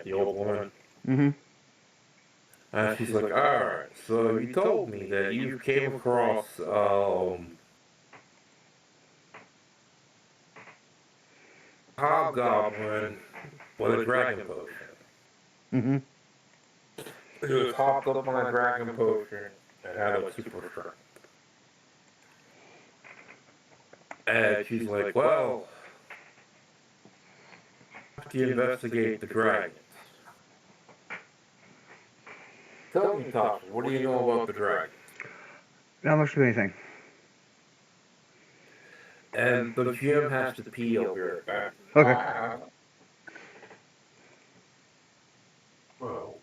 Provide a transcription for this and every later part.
the old woman. Mm-hmm. And she's like, alright, so you told me that you came across, hobgoblin with a dragon potion. Mm-hmm. He was hopped up on a dragon potion and had like super strength. And she's like, well, after you investigate the dragons. Tell me, Tasha, what do you know about the dragons? Not much of anything. And the GM has to pee, I'll be right back. Okay. Well.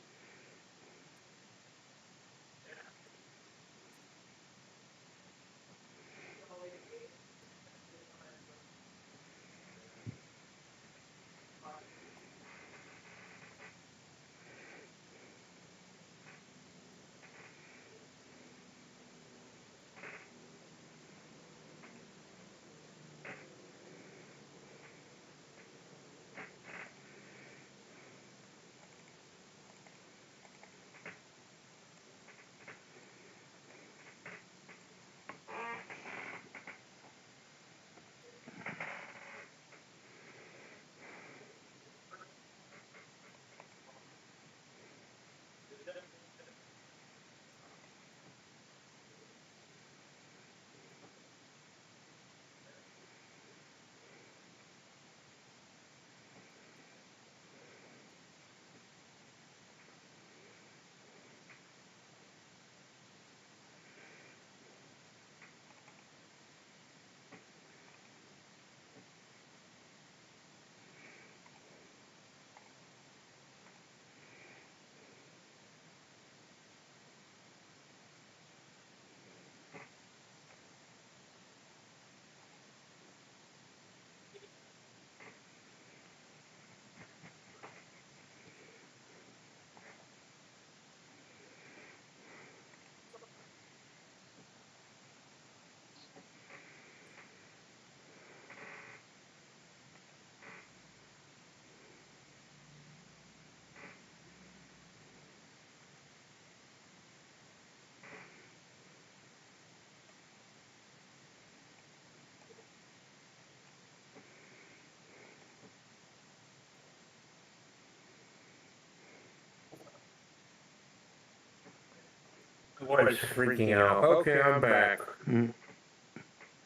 Boy's freaking out. Okay, I'm back. Mm-hmm.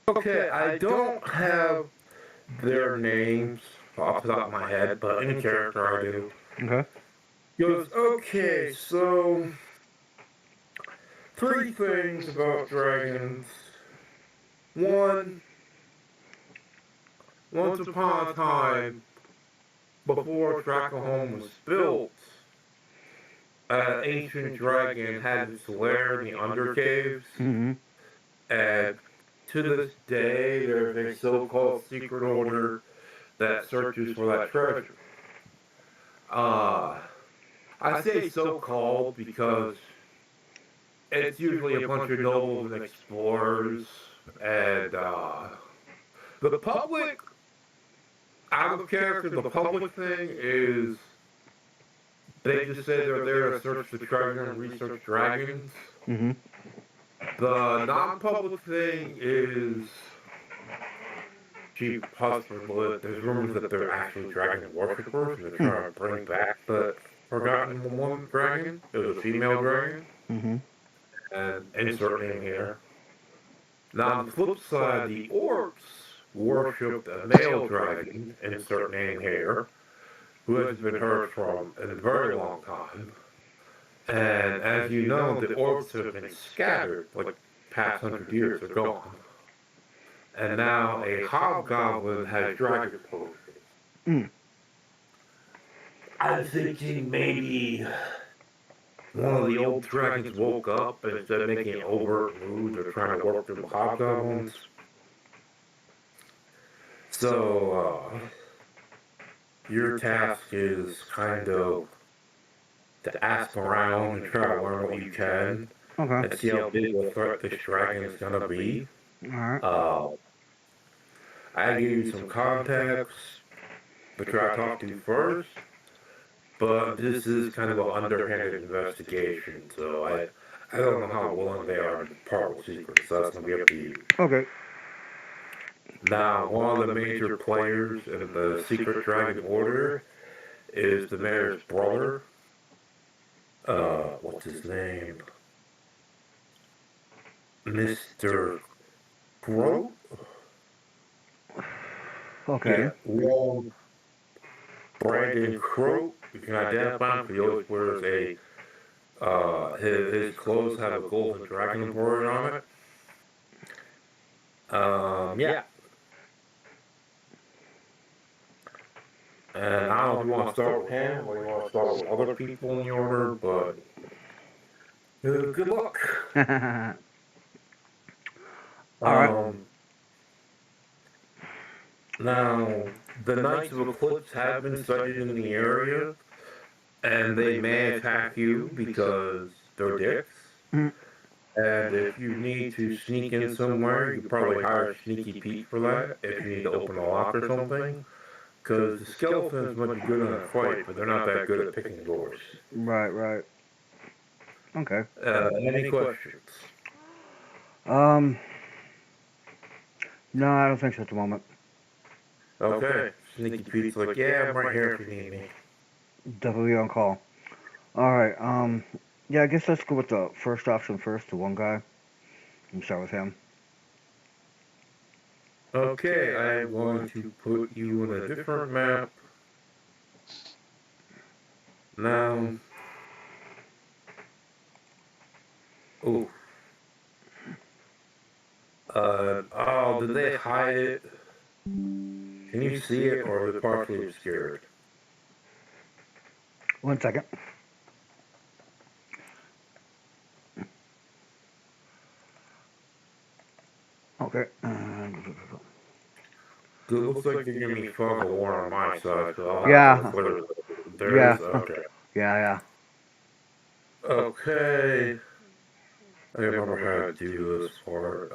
Okay, I don't have their names off the top of my head, but in character I do. Okay. He goes, okay, so 3 things about dragons. One, once upon a time, before Drakinhiem was built, an ancient dragon had its lair in the Undercaves, Mm-hmm. and to this day there's a so-called secret order that searches for that treasure. I say so-called because it's usually a bunch of nobles and explorers, and the public, out of character, the public thing is they just say they're there to search the treasure and research dragons. Mm-hmm. The non-public thing is cheap husband, but there's rumors that they're actually dragon worshippers and they're trying to bring back the forgotten one dragon. It was a female dragon. Mm-hmm. And insert name here. Now on the flip side, the orcs worshipped a male dragon, insert name here, who hasn't been heard from in a very long time. And as you know, the orcs have been scattered, like past 100 years, they're gone. And now a hobgoblin has dragon potions. Mm. I'm thinking maybe one of the old dragons woke up and instead of making an overt move, they're trying to work through the hobgoblins. So, your task is kind of to ask around and try to learn what you can. Okay. And see how big a threat this dragon is gonna be. Alright. I give you some context to try to talk to first, but this is kind of an underhanded investigation, so I don't know how willing they are to part with secrets. So that's gonna be up to you. Okay. Now, one of the major players in the Secret Dragon Order is the mayor's brother. What's his name? Mr. Grote? Okay. Yeah, Wong Brandon Croat. You can identify him because he always wears his clothes have a golden dragon embroidered on it. Yeah. And I don't know if you want to start with him or you want to start with other people in the order, but good luck. All right. Now, the Knights of Eclipse have been studied in the area, and they may attack you because they're dicks. Mm. And if you need to sneak in somewhere, you could probably hire Sneaky Pete for that, if you need to open a lock or something. Because the skeletons might be good in a fight, but they're not that good at picking doors. Right. Right. Okay. Any questions? Um. No, I don't think so at the moment. Okay. Sneaky Pete's like, yeah, I'm right here if you need me. Definitely on call. All right. Yeah, I guess let's go with the first option first. The one guy. And start with him. Okay, I'm going to put you in a different map. Now. Oh. Oh, did they hide it? Can you see it, or is it partially obscured? 1 second. Okay. It looks like you're giving me fog of war on my side, so I'll have Yeah. to clear it. There Yeah. is? Okay. Yeah. Okay. I remember how to do this part.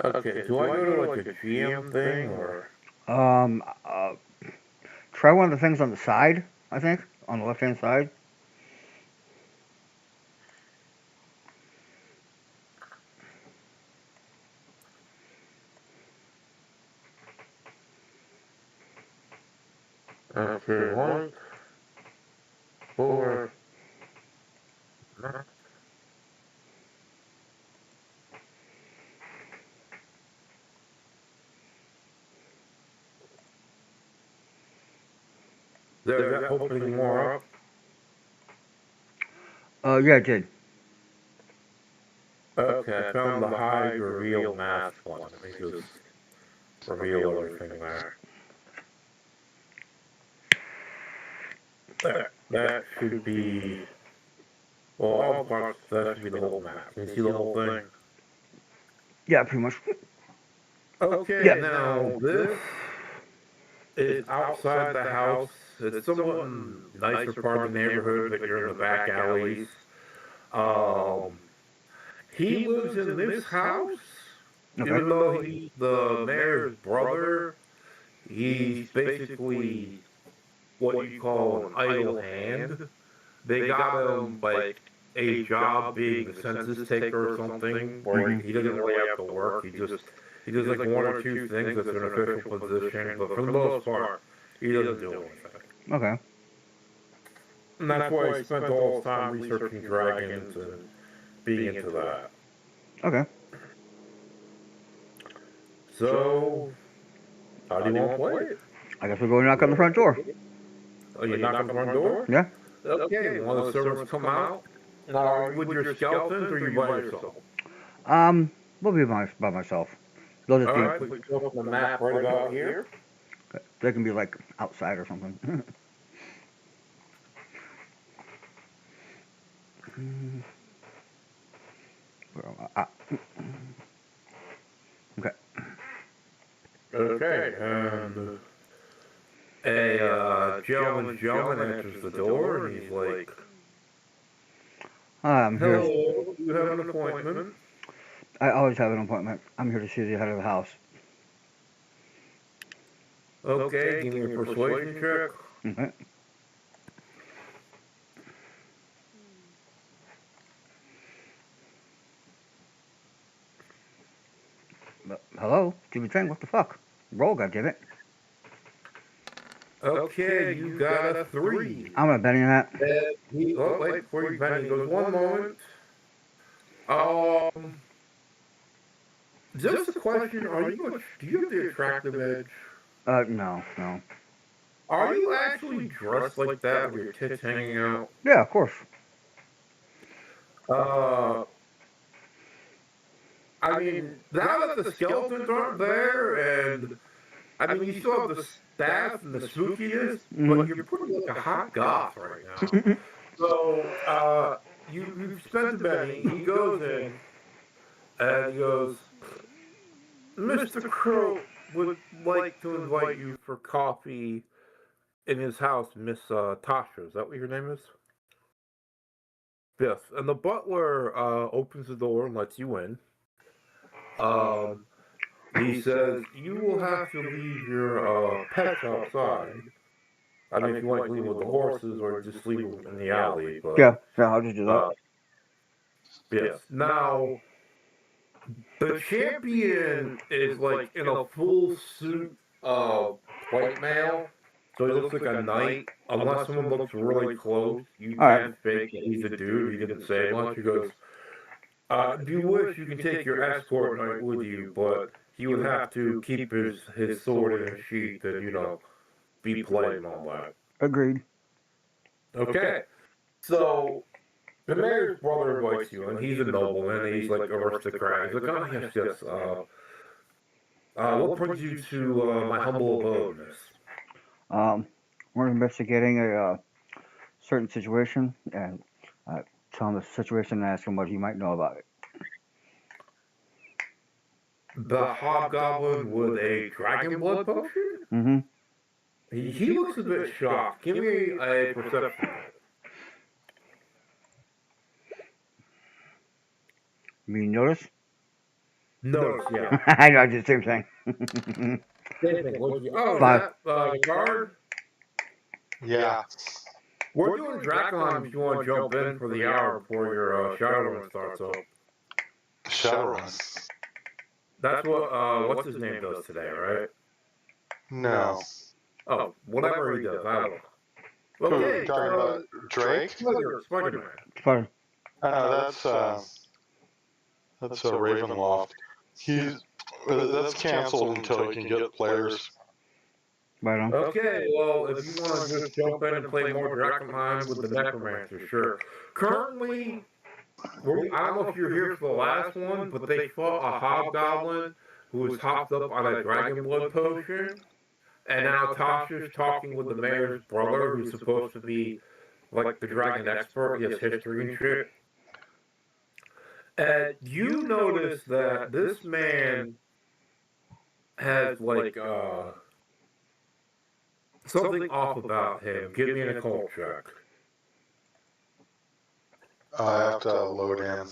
Okay, do I go to like a GM thing or? Um. Try one of the things on the side. I think on the left-hand side. Okay, 1, 4. Is that opening more up? Yeah, it did. Okay, I found the hide reveal mask one. Let me just reveal everything there. There. That should be. Well, all parts. That should be the whole map. Can you see the whole thing? Yeah, pretty much. Okay, Yeah. now this is outside the house. It's somewhat nicer part of the neighborhood, but you're in the back alleys. Um, he lives in this house, Okay. even though he's the mayor's brother. He's basically what you call an idle hand. They got him like a job being the census taker or something, where he doesn't really have to work. He does like 1 or 2 things that's an official position, but for the most part, he doesn't do anything. Okay. And that's why he spent all his time researching dragons and being into that. Okay. So, how do you want to play it? I guess we'll go knock on the front door. Oh, you knock on the front door? Yeah. Okay, one of the servants come out. Now, are you with your skeletons or are you by yourself? We'll be by myself. They'll just Alright, be. put yourself on the map right about here. They can be like outside or something. Okay. Okay, and a gentleman enters the door and he's like, Hi, I'm here. Hello, you have an appointment? I always have an appointment. I'm here to see the head of the house. Okay, give me a persuasion check. Okay. Hello, Jimmy Chang. What the fuck? Roll, goddammit. Okay, you got a 3. I'm not betting that. Oh, wait, before you bet, he goes, one moment. Um, just a question, do you have the attractive edge? No, no. Are you actually dressed like that with your tits hanging out? Yeah, of course. Uh, I mean, now that the skeletons aren't there, and I mean, you still have the staff and the spookiness, but you're pretty like a hot goth right now. So, you've spent the Benny. He goes in and he goes, Mr. Crow would like to invite you for coffee in his house, Miss Tasha. Is that what your name is? Yes. And the butler opens the door and lets you in. Um, he says, you will have to leave your pets outside. I mean, if you want to leave them with the horses or just leave them in the alley, but Yeah, I'll just do that. yes. Now, the champion is like in a full suit of white male, so he looks like a knight. Unless someone looks really close, you All right. can't fake that he's a dude. He didn't say much. He goes, if you wish, you can take your escort knight with you, but he would have to keep his sword in his sheath and, be polite and all that. Agreed. Okay, so the mayor's brother invites you, and he's a nobleman. He's like aristocrat. He's like, oh yes, yes. What brings you to my humble abode, miss? Um, we're investigating a certain situation, and tell him the situation and ask him what he might know about it. The hobgoblin with a dragon blood potion? Mm-hmm. He looks a bit shocked. Give me a perception roll. You mean notice? Notice, yeah. I know, I did the same thing. Same thing. Oh, is 5. that the card? Yeah. We're doing Drakinhiem if you want to jump in for the hour before your shadow run starts up. Shadowrun. That's what what's his name does today, right? No. Oh, whatever he does, I don't know. Who, Okay, talking about Drake? Spider-Man. Fine. I know that's Ravenloft. That's canceled until he can get players. Right on. Okay, well, if you want to just jump in and play more Drakenheim with the Necromancer, sure. Currently, I don't know if you're here for the last one, but they fought a hobgoblin who was hopped up on a dragon blood potion, and now Tasha's talking with the mayor's brother, who's supposed to be like the dragon expert. He has history and shit. And you notice that this man has like something off about him. Give me an occult check. I have to load in.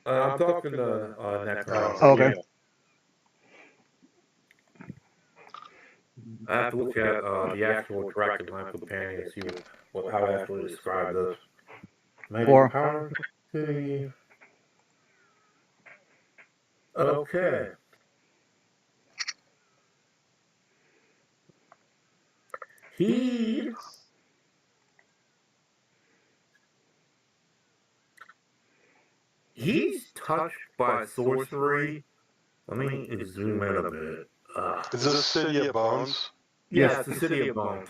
I'm talking to Necromancer. Oh, okay. I have to look at the actual Drakenheim companion and see how to actually describe this. Maybe 4. power. Okay. He's touched by sorcery. Let me zoom in a bit. Is this City of Bones? Yeah, it's the City of Bones.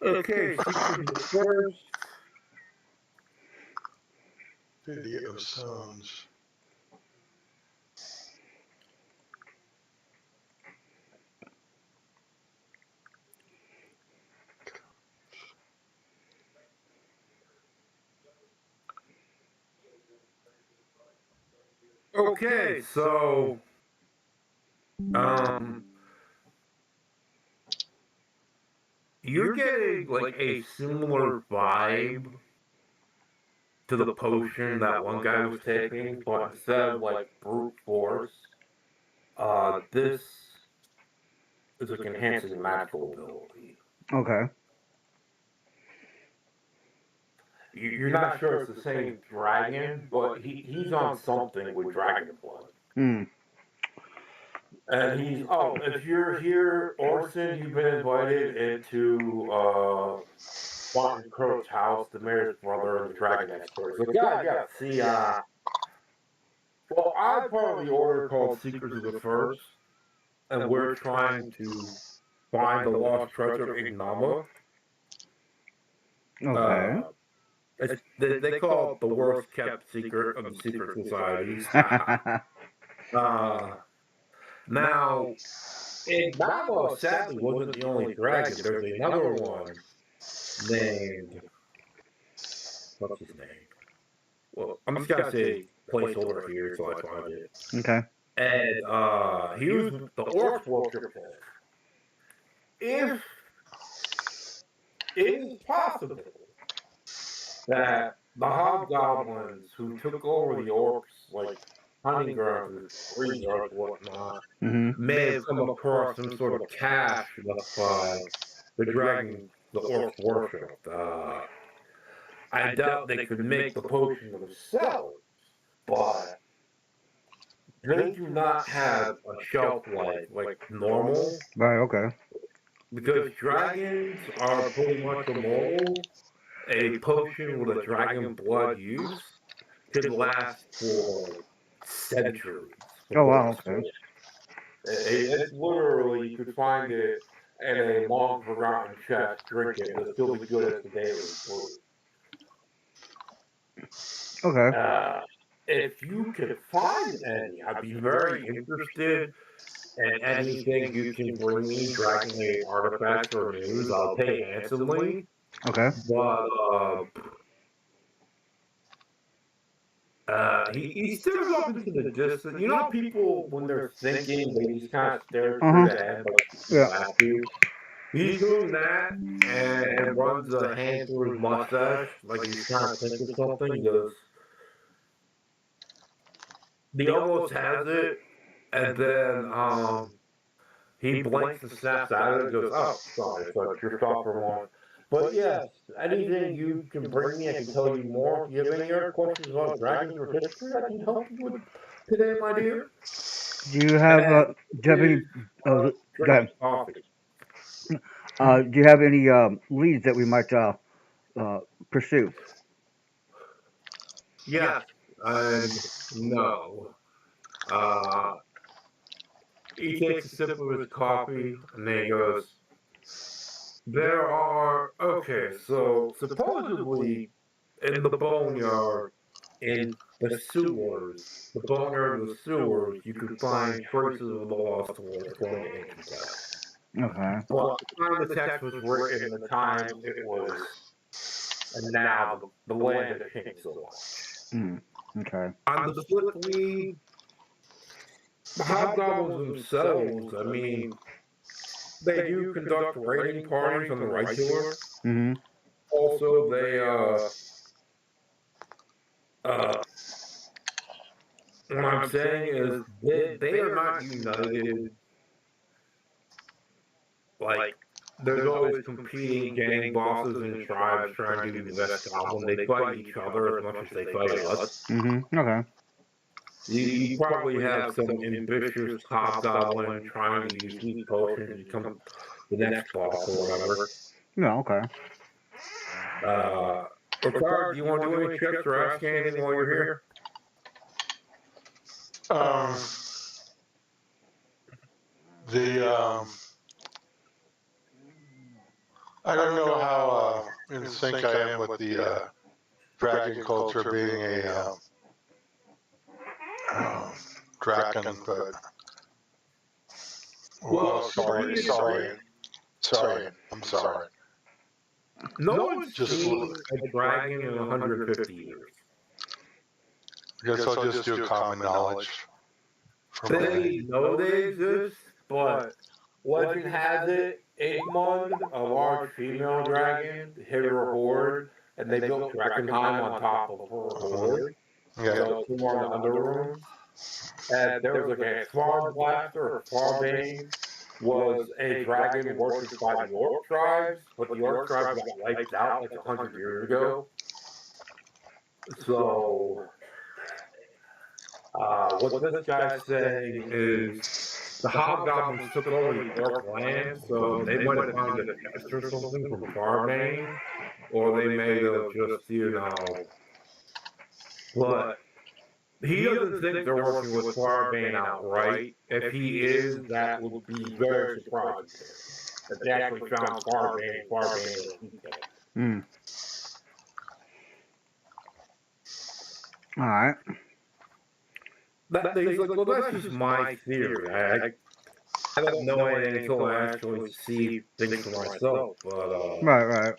Okay, first. City of Stones. Okay, so you're getting like a similar vibe to the potion that one guy was taking, but instead of like brute force, this is like enhancing magical ability. Okay. You're not sure it's the same dragon, but he's on something with dragon blood. Hmm. And he's, oh, if you're here, Orson, you've been invited into Martin Croat's house, the mayor's brother, and the dragon expert. So, yeah, see, well, I'm part of the order called Seekers of the First, and we're trying to find the lost treasure of Ignama. Okay. They call it the worst kept secret of the secret societies. Now, Ignama sadly wasn't the only dragon. There's another one named, what's his name? Well, I'm just gonna say placeholder here until I find it. Okay. And he was the orc worshiper. If it is possible that the hobgoblins who took over the orcs, like hunting grounds and graveyards and whatnot, may have come across some sort of cache left by the dragon the orcs worshipped. I doubt they could make the potion themselves, but they do not have a shelf life like normal. Right. Okay. Because dragons are pretty much immortal. A potion with a dragon blood use could last for centuries. Oh wow. Okay. It's literally, you could find it in a long forgotten chest, drink it, but still be good as the daily food. Okay. If you could find any, I'd be very interested in anything you can bring me, Dragon Age artifacts or news. I'll pay handsomely. Okay. But he stares up into the distance. You know, people when they're thinking, they just kind of stare straight ahead, like Yeah. He's doing that and runs a hand through his mustache, like he's trying to think of something. He goes, he almost has it, and then he blinks and snaps out of it and goes, oh, sorry, so it's your stop for a moment. But yes, anything you can bring me, I can tell you more. If you have any other questions about dragons or history, I can help you with today, my dear. Do you have any? Go ahead. Coffee. Do you have any leads that we might pursue? Yes, and no. He takes a sip of his coffee, and then he goes, there are, okay, so supposedly in the boneyard, in the sewers, the boneyard of the sewers, you could find traces of the lost world according to ancient texts. Okay. But the time the text was written, the time it was, and now the land has changed so much. Okay. On the flip side, the hobgoblins themselves, I mean, they do conduct raiding parties on the regular. Also, what I'm saying is they are not united. Like, there's always competing gang bosses and tribes trying to do the best goblin. They fight each other as much as they fight us. Okay. You probably have some ambitious hobgoblin trying to use these potions to become the next boss or whatever. Yeah. Okay. Ricard, do you want to do any checks or ask anything while you're here? I don't know how in sync I am with the dragon culture being a dragon, but well, sorry, I'm sorry. No one's seen a dragon in 150 years. I guess I'll just do common knowledge. They know they exist, but legend has it Igmund, a large female dragon, hid her horde, and they built Drakinhiem on top of her horde. Yeah. So two more in the underroom. And there was like a Flar Blaster or Flarbane was a dragon worshipped by the Orc tribes, but the Orc tribes got wiped out like 100 years ago. So, what this guy's saying is the Hobgoblins took over the Orc land, so they might have found a test or something from Flarbane, or they may have just, but he doesn't think they're working with Flarbane outright. If he is, that would be very surprising to him. That they actually found Flarbane in detail. Hmm. All right. He's like, well, that's just my theory. I don't know anything until I actually see things for myself. But Right.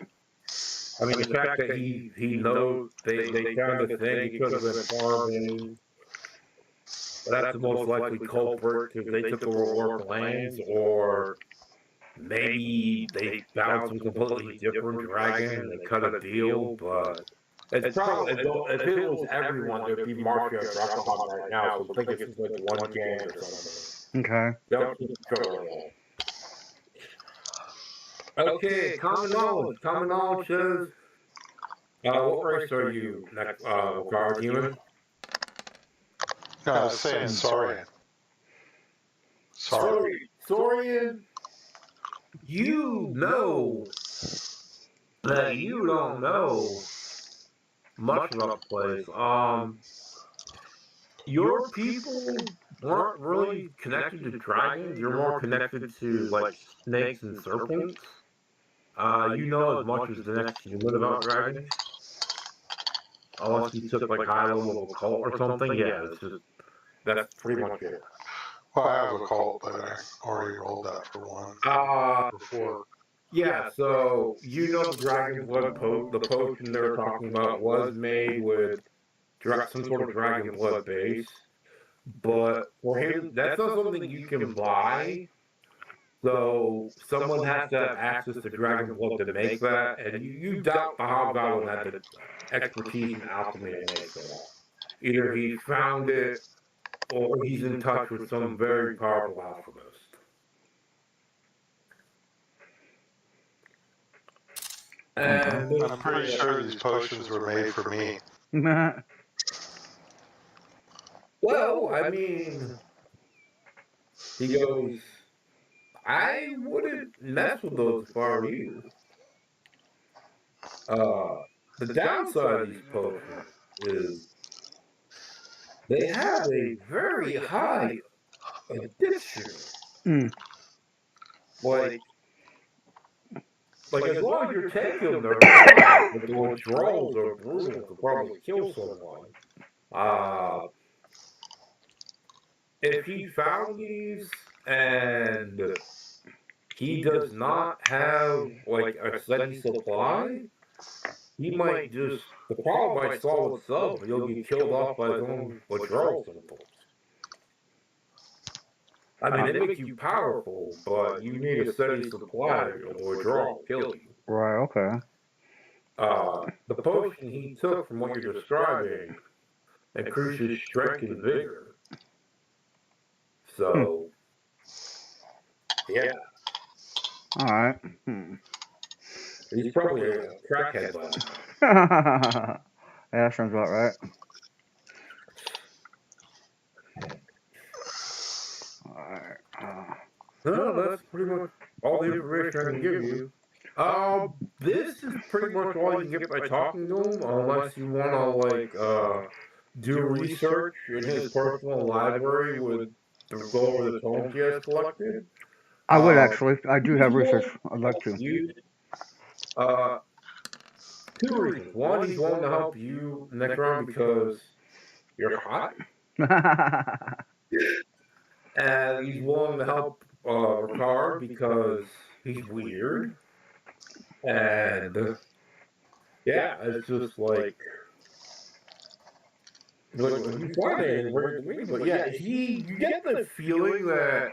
I mean, the fact that he knows they found a thing, he could have been Flarbane. But that's the most likely culprit because they took over Orc lands, or maybe they found some completely different dragon and they cut a deal. But it's probably if it was everyone, there'd be Marcia Drakenham right now. So I think it's just like one gang or something. Okay. Don't keep going on. Okay, common knowledge. Common knowledge says, what race are you, Drakinhiem? No, I was saying Saurian. Sorry. Saurian, you know that you don't know much about the place. Your people weren't really connected to dragons. You're more connected to like snakes and serpents. You know as much as the next human about dragons. Unless you took like high level of occult or something. Yeah, that's pretty much it. Well, I have a cult, but I already rolled that for one. Before. Yeah, so you know the dragon blood the potion they're talking about was made with some sort of dragon blood base, but for him, that's not something you can buy. So someone has to have access to dragon blood to make that, and you doubt the hobgoblin had the expertise in alchemy to make that. Either he found it, or he's in touch with some very powerful alchemist. And I'm pretty sure these potions were made for me. well, I mean, he goes, I wouldn't mess with those if I were you. The downside of these potions is they have a very high addiction. Like as long as you're taking them, they're fine. But the withdrawals are brutal. Could probably kill someone. If he found these and he does not have like a steady supply, he might just the problem might solve itself, but he'll get killed off by his own withdrawal symptoms. I mean, it makes you powerful, but you need a steady supply or the withdrawal will kill you. Right. Okay. The potion he took, from what you're describing, increases strength and vigor. So, yeah. All right. He's probably a crackhead by Yeah, that sounds about right. Alright. No, that's pretty much all the information I can give you. This is pretty much all you can get by talking to him, unless you want to, do research in his personal library with go over the tomes he has collected. I would actually. I do have research. I'd like to. Two reasons. One, he's willing to help you next round because you're hot. And he's willing to help Ricard because he's weird. And yeah, it's just like when you find it, it's weird to me. But yeah, you get the feeling that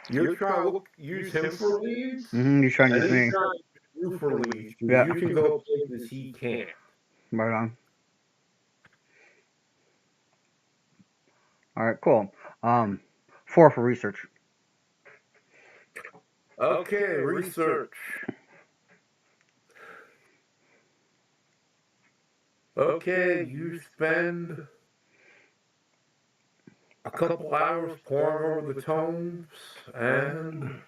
You're trying to use him for leads, You're trying to and use he's me. trying to use you for leads because Yeah. you can go places he can't. Right on. All right, cool. 4 for research. Okay, research. Okay, you spend a couple hours poring over the tomes, and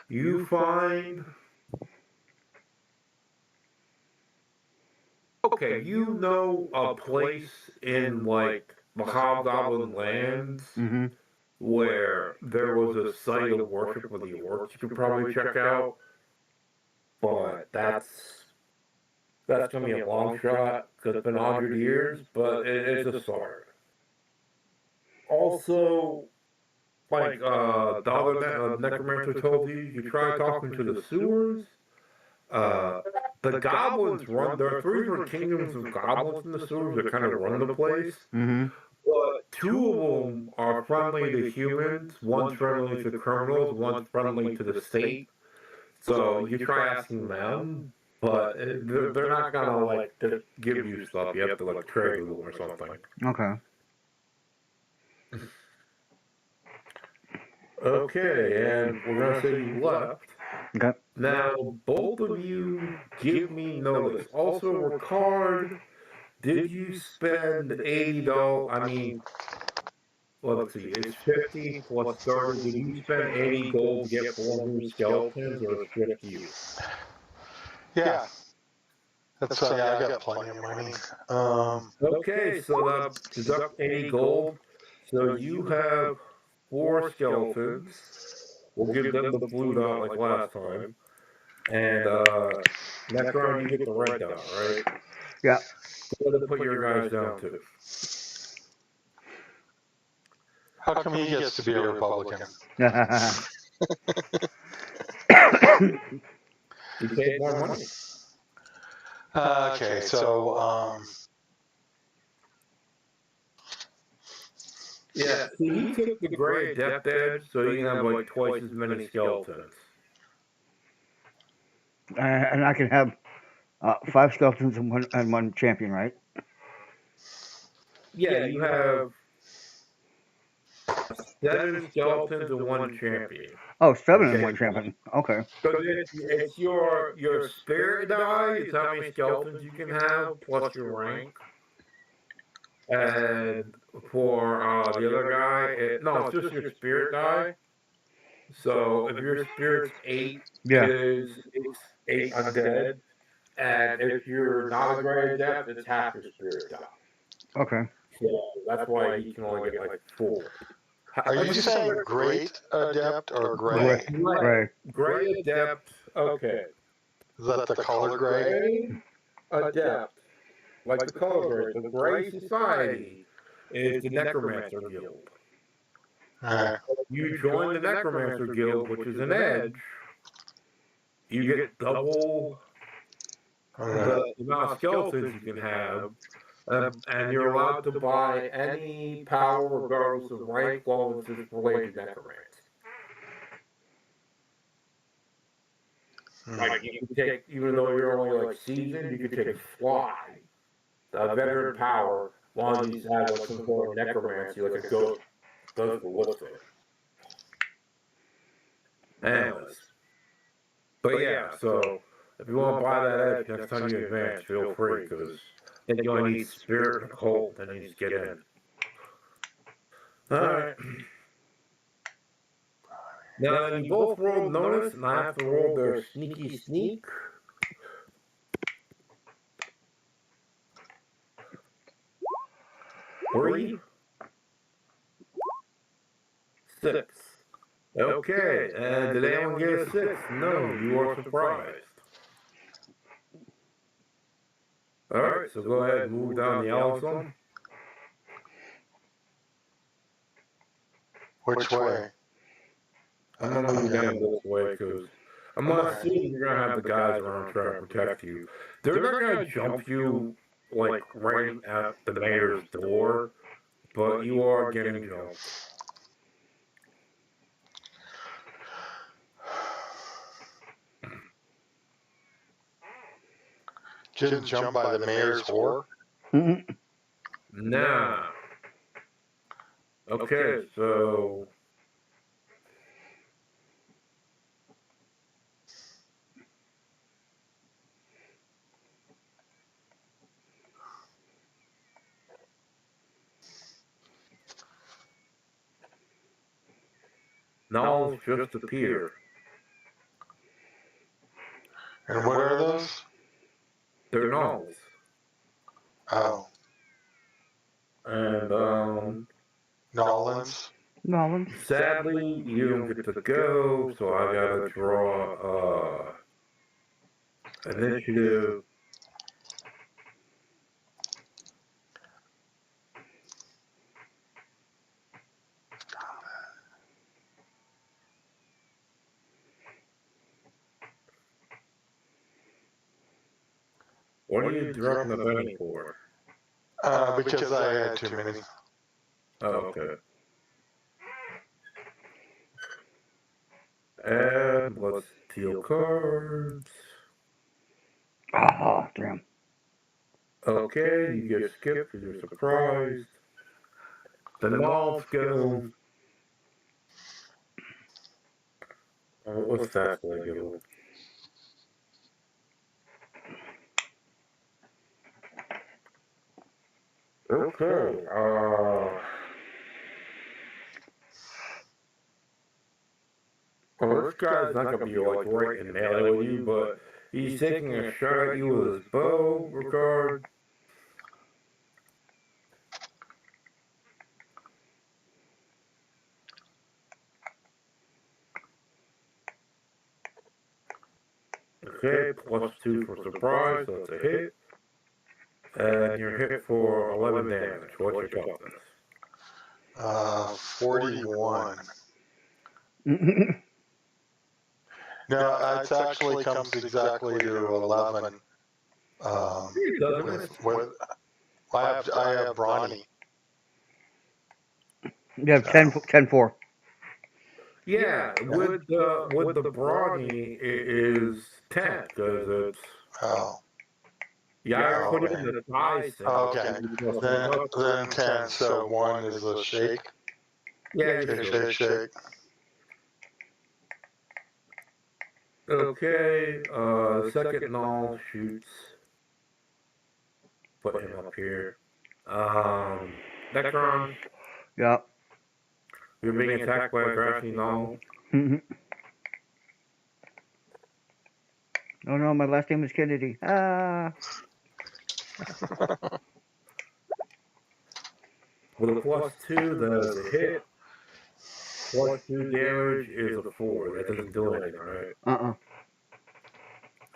you find. Okay, you know a place in like the Hobgoblin lands Mm-hmm. where there was a site of worship for the orcs you could probably check out, but that's gonna be a long shot because it's been 100 years, but it's a start. Also, like the other necromancer told you, you try talking to the sewers. Uh, the goblins run. There are 3 different kingdoms of goblins in the sewers that kind of run the place. Mm-hmm. But 2 of them are friendly to humans. One's friendly to criminals. One's friendly to the state. So you try asking them, but they're not gonna like just give you stuff. You have to like trade with them or something. Okay. Okay, and we're gonna say you left. Okay. Now both of you give me notice. Also, Ricard, did you spend $80? I mean, let's see, it's 50 plus 30. Did you spend 80 gold to get 4 new skeletons, or it's just you? Yeah. That's yeah, I got plenty of money. Okay, so that deduct 80 gold. So you have 4 skeletons. We'll give them the blue dot like last time. And next round you get the red dot, right? Yeah. Go ahead and put your guys down too. How come he gets to be a Republican? You paid more money. Okay, so Yeah, see, he took the gray adept edge, so you can have like twice as many skeletons. And I can have 5 skeletons and one champion, right? Yeah, you have 7 skeletons and 1 champion. Oh, 7 and 1 champion. Okay. So it's your spirit die is how many skeletons you can have plus your rank. And for the other guy, no, it's just your spirit die. So if your spirit's 8, Yeah. it's 8 undead. And if you're not a great adept, it's half your spirit die. Okay. So that's why he can only get like 4. are you saying great adept or gray? Gray. Gray adept. Okay. Is that the color gray? Adept. Like the color gray. The Gray Society is the Necromancer Guild. You join the Necromancer Guild, which is an edge. You get double the amount of skeletons you can have. And you're allowed to buy any power, regardless of rank, while it's related to necromancy. Like you can take, even though you're only like seasoned, you can take Fly, the veteran power, while you have like some sort of necromancy, like a ghost does ballistic. Anyways, but yeah, so if you want to buy that edge next time you advance, feel free, because I think you only need spirit and cold, and you just get in. Alright. Now then, you both rolled notice, and I have to roll their sneaky sneak. Three. 6. Okay, and did anyone get a 6? No, you are surprised. Alright, so go ahead and move down the alley. Which way? I'm gonna move down this way because I'm gonna assume you're gonna have the guys around trying to protect you. They're not gonna jump you like right at the mayor's door, but you are getting jumped. getting jumped by the mayor's whore? Nah. Okay, so knowledge just appeared. And what are those? They're nulls. Oh, And Nolans. Nolan. sadly you don't get to go, so I gotta draw initiative. What are you dropping the penny for? Because I had too many. Oh, okay. And let's deal cards. Ah, damn. Okay, you get skipped because you're surprised. The knobs go. What's that going to go? Okay, well, this guy's not gonna be like right in melee with you, but he's taking a shot at you with his bow regard. Okay, +2 for surprise, so that's a hit. And you're hit for 11 damage. What's your toughness? 41. No, it actually comes exactly to 11. With I have Brawny. You have 10-4. Yeah, with the brawny, it is 10 because it's. Oh. Yeah, I put it in the dice. Okay. Then 10. So 1 is a shake. Yeah, Shake. Okay, second null shoots. Put him up here. Necron, Yeah. you're being attacked by a grassy null. Oh no, my last name is Kennedy. Ah. With a +2, that is a hit. +2 damage is a 4. That doesn't do anything, right?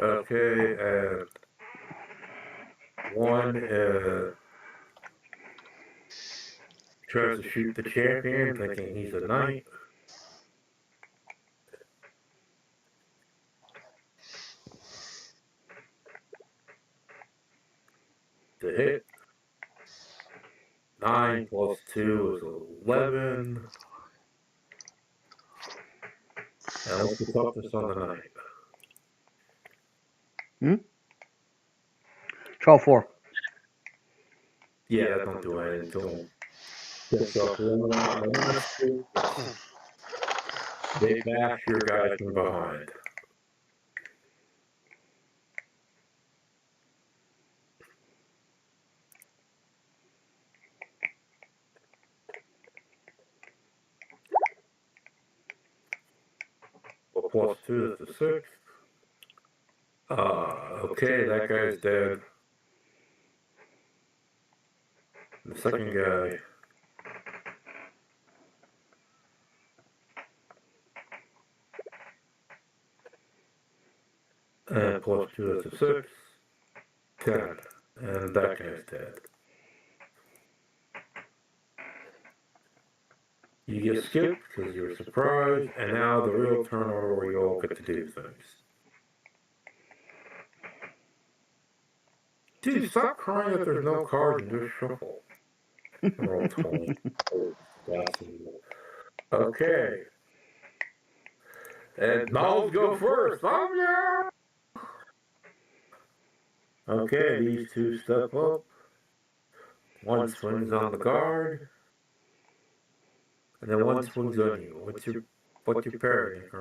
Okay, and 1 tries to shoot the champion, thinking he's a knight. To hit. 9 +2 is 11. And what's the toughness on the knight? 12-4. Yeah, that don't do anything to him. They bash your guys from behind. Well, +2 is the 6. Okay, that guy's dead. The second guy. And +2 is the 6. 10. And that guy's dead. You get skipped because you're surprised, and now the real turn order where you all get to do things. Dude, stop crying that there's no cards and just shuffle. Roll 20. Okay. And Knowles go first. Oh, yeah! Okay, these two step up. One swings on the guard, and then one swings on you. What's your parry, Nick?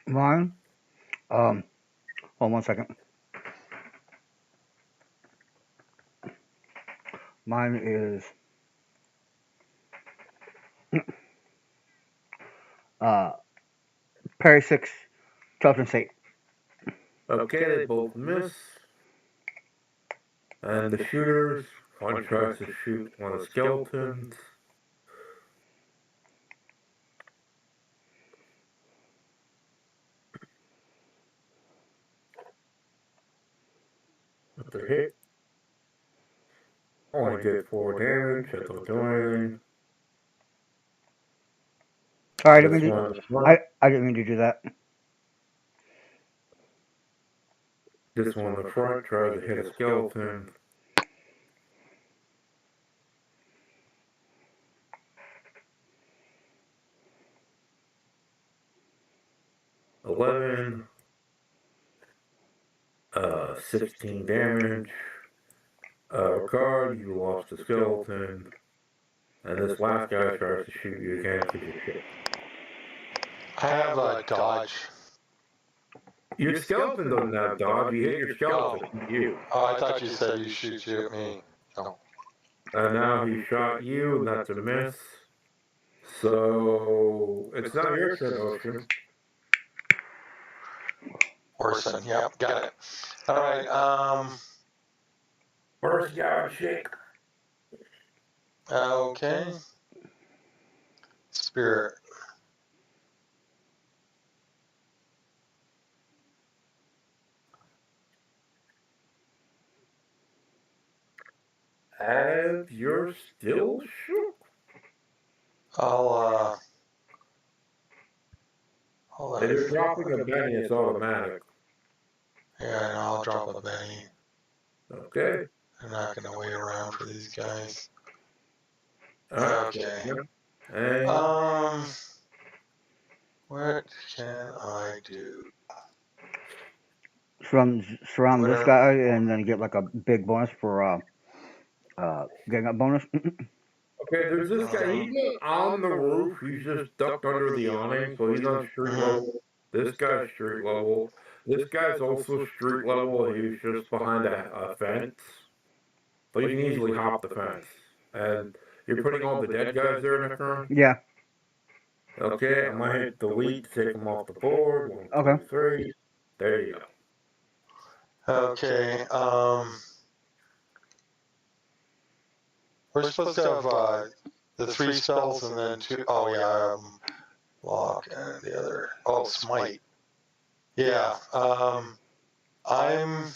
Mine. Hold on 1 second. Mine is uh parry 6, toughness 8. Okay, they both miss. And the shooters, one tries to shoot one of the skeletons. But they're hit. Only did 4 damage, that don't do anything. Sorry, I didn't mean to do that. This one in the front tries to hit a skeleton. $11, 16 damage. Ricard, you lost a skeleton. And this last guy tries to shoot you again because you're hit. I have a dodge. Your skeleton doesn't have dodge. You hit your skeleton, you. Oh, I thought you said you shoot you at me. Oh. And now he shot you, and that's a miss. So it's not your turn, Ocean. Orson, yep, got it. All right, First guy shake. okay. Spirit. And you're still shook. I'll hold on. If you're dropping a Benny, it's automatic. Yeah, and I'll drop a Benny. Okay. I'm not gonna wait around for these guys. Alright. Okay. And What can I do? Surround this guy and then get like a big bonus for getting a bonus. okay, there's this guy. He's not on the roof. He's just ducked under the awning, so he's on street level. This guy's street level. This guy's also street level. He's just behind a fence. So you can easily hop the fence. And you're putting all the dead guys there, Nick? Yeah. Okay, I'm gonna hit delete to take them off the board. 1, Okay. 2, 3. There you go. Okay, we're supposed to have the 3 spells and then 2. Oh yeah, lock and the other. Oh, smite. Yeah. I'm.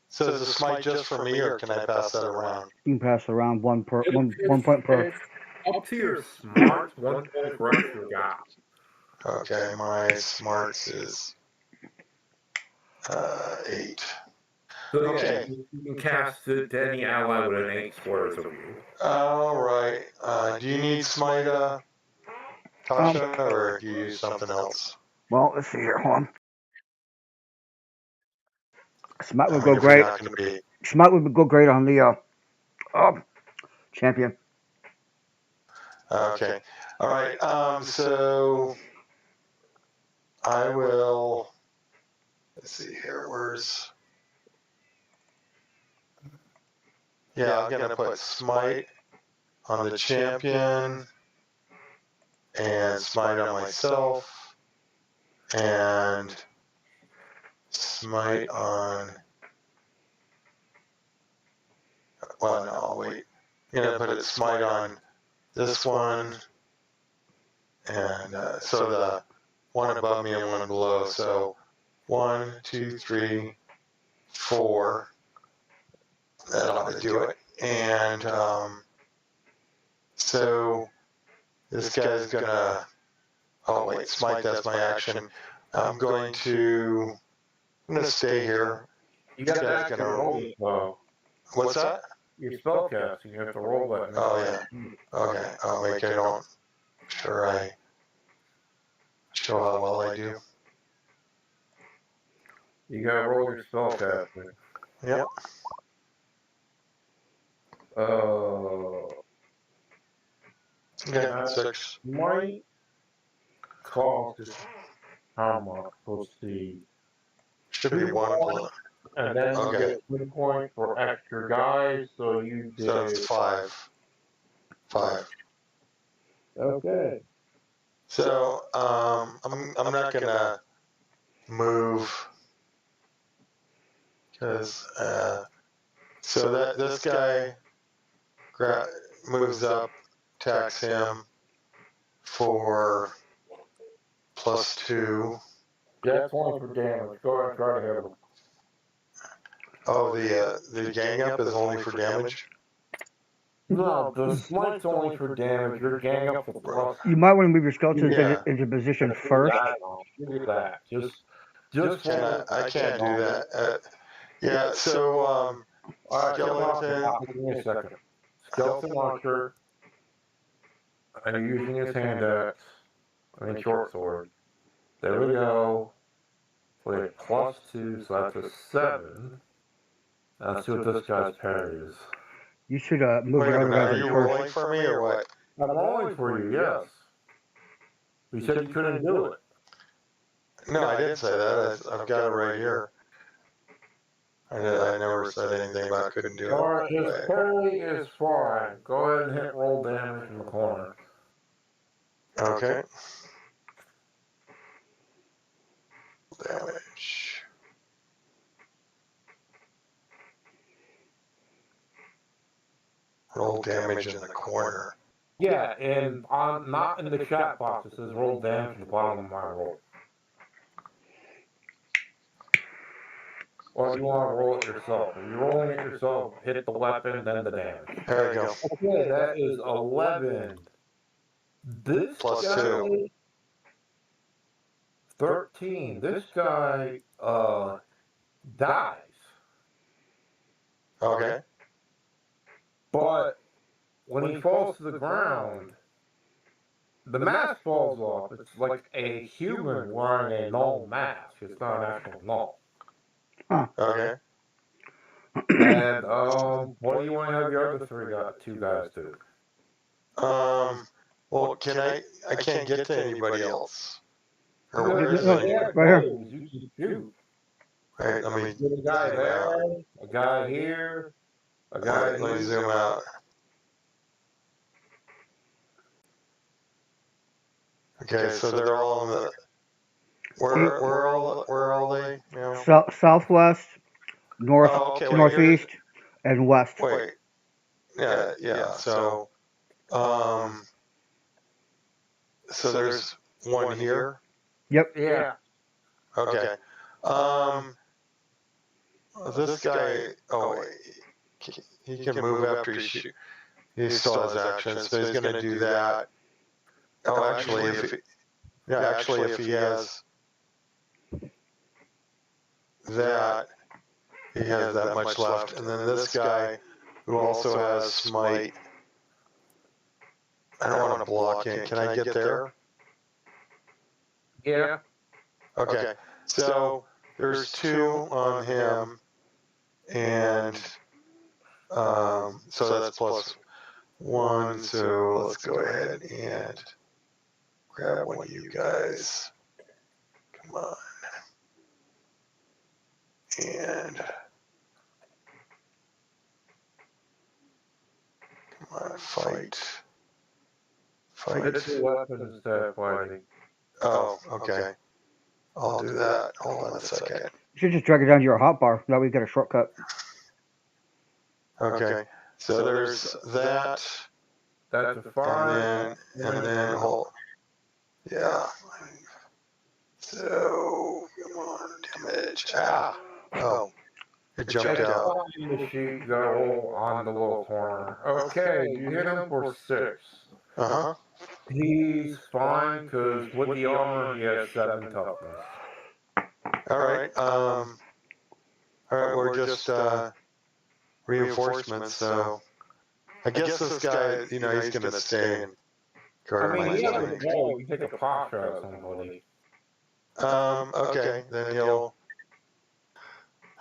So is the smite just for me, or can I pass that around? You can pass around one point per. Up to your smarts, 1 point for extra guy. Okay, my smarts is 8. So Okay. you can cast it to any ally within 8 squares of you. All right. Do you need smite, Tasha, or do you use something else? Well, let's see here. Hold on. Smite would I mean, go if you're great. not going to be. Smite would go great on the champion. Okay. All right. So I will. Let's see here. Where's? Yeah, I'm gonna put smite on the champion and smite on myself and smite on. Well, no, I'll wait. I'm gonna put it smite on this one and so the one above me and one below. So 1, 2, 3, 4. That ought to do it. And so this guy's gonna. Oh wait, smite. That's my action. I'm going to. I'm gonna stay here. You This got guy's to gonna. roll. Oh, What's that? your spellcasting. You have to roll that. Oh yeah. Okay. I'll make I don't. Sure, I show how well I do. You gotta roll your spell casting. Yep. Okay, 6. Might cost us how much? Let's see. Should be 1 plus. And then you Okay. get 2 points for extra guys, so you did. So it's 5. 5. Okay. So I'm not gonna move because so that this guy moves up, attacks him for +2. Yeah, 20 for damage. Go ahead and try to hit him. Oh, the gang up is only for damage. No, the smite's only for damage. Your gang up for plus. You might want to move your skeletons Yeah. into position first. Look at that. Just I can't do that. Yeah. So skeleton. Give me a second. Skeleton launcher. And you're using his hand axe. Short sword. There we go. With a +2, so that's a 7. Let's see what this guy's parry is. You should move Wait a your other minute. Are guys you in first. rolling for me or what? I'm rolling for you, yes. You said you couldn't do it. No, I didn't say that. I've got it right here. I never said anything about couldn't do it. Alright, his parry is fine. Go ahead and hit roll damage in the corner. Okay. Damage. Roll damage in the corner. Yeah, and on not in the chat box, it says roll damage at the bottom of my roll. Or if you want to roll it yourself. If you're rolling it yourself, hit the weapon, then the damage. There we go. Okay, that is 11. This Plus guy, 2. 13. This guy dies. Okay. But when he falls to the ground, the mask falls off. It's like a human wearing a null mask. It's not an actual null. Okay. And what do you want to have your other two guys do? Well, I can't get to anybody else. Or where is No, it? right here. You can shoot. Right, let me There's a guy zoom there, out. a guy here, a guy Let me here. zoom out. Okay, so they're all in the. Where are all they now? Southwest, north, Oh, okay, wait, northeast, and west. Wait. Yeah. So there's one here. Yep. Yeah. Okay. This guy. Oh, he can move after he shoots. He still has actions, so he's going to do that. Oh, actually, if he has that, he has that much left. And then this guy, who also has smite. I don't want to block him. Can I get there? Yeah. Okay. So there's 2 on him, and so that's +1. So let's go ahead and grab one of you guys. Come on. And come on, fight. It's a weapon instead of fighting. Oh, okay. I'll do that. Hold on a second. You should just drag it down to your hotbar. That way you get a shortcut. Okay. So there's that. That's a 5. And then hold. Yeah. So come on, damage. Oh. It jumped out. The sheet go on the little corner. Okay, you hit him for 6. Uh-huh. He's fine because with the armor he has 7 toughness. All right. We're just reinforcements. So I guess this guy, he's going to stay and guard my flank. You take a pot shot at somebody. Okay, then he'll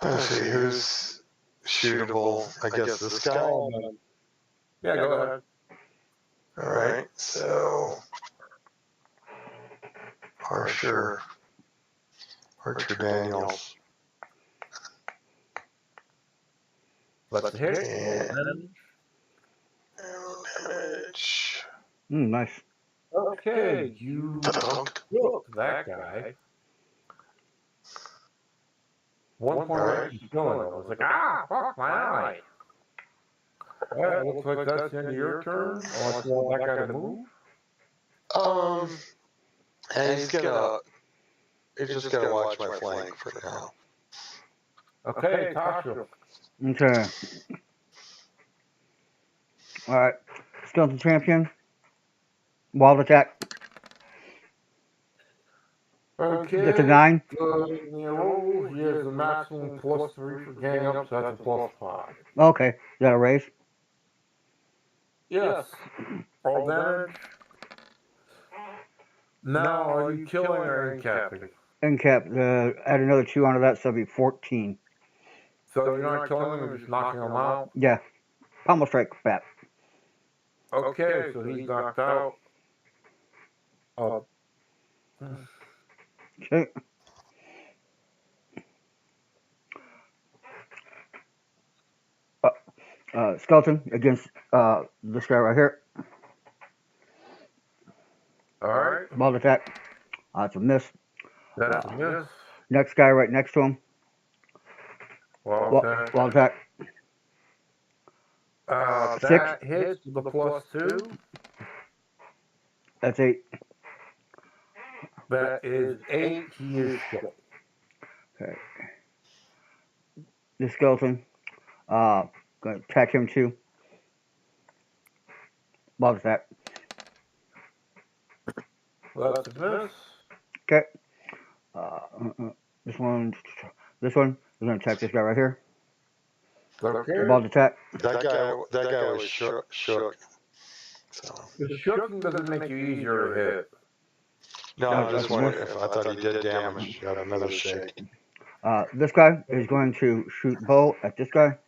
Let's see who's shootable. I guess this guy. Yeah, go ahead. All right, so Archer Daniels. Let's hit. And damage. Nice. Okay, you took that guy. 1.8 is killing him. I was like, fuck my eye. Well, looks like that's the end of your turn. Unless you want that guy to move. And he's just gonna watch my flank for now. Okay, Tasha. Okay. All right. Skeleton champion. Wild attack. Okay. It's a 9. Roll, he has a maximum +3 for gang up, so that's a +5. Okay. Is that a raise? Yes. Roll damage. Now, are you killing or incapping? Incap. Add another 2 onto that, so it'll be 14. So you're not killing him, you're just knocking him out? Yeah. Pommel strike, bat. Okay, so he's knocked out. Okay. Skeleton against this guy right here. Alright. Wild attack. It's a miss. That's a miss. Next guy right next to him. Wild attack. Wild attack. That hits the +2. That's 8. That is 8. He is shot. Okay. The skeleton. Gonna attack him too. Wild attack. That's a miss. Okay. This one is gonna attack this guy right here. Okay. Wild attack. That guy was shook. So. The shooking doesn't make you easier to hit. No, I just wondered if I thought he did damage. Got another shake. This guy is going to shoot bow at this guy.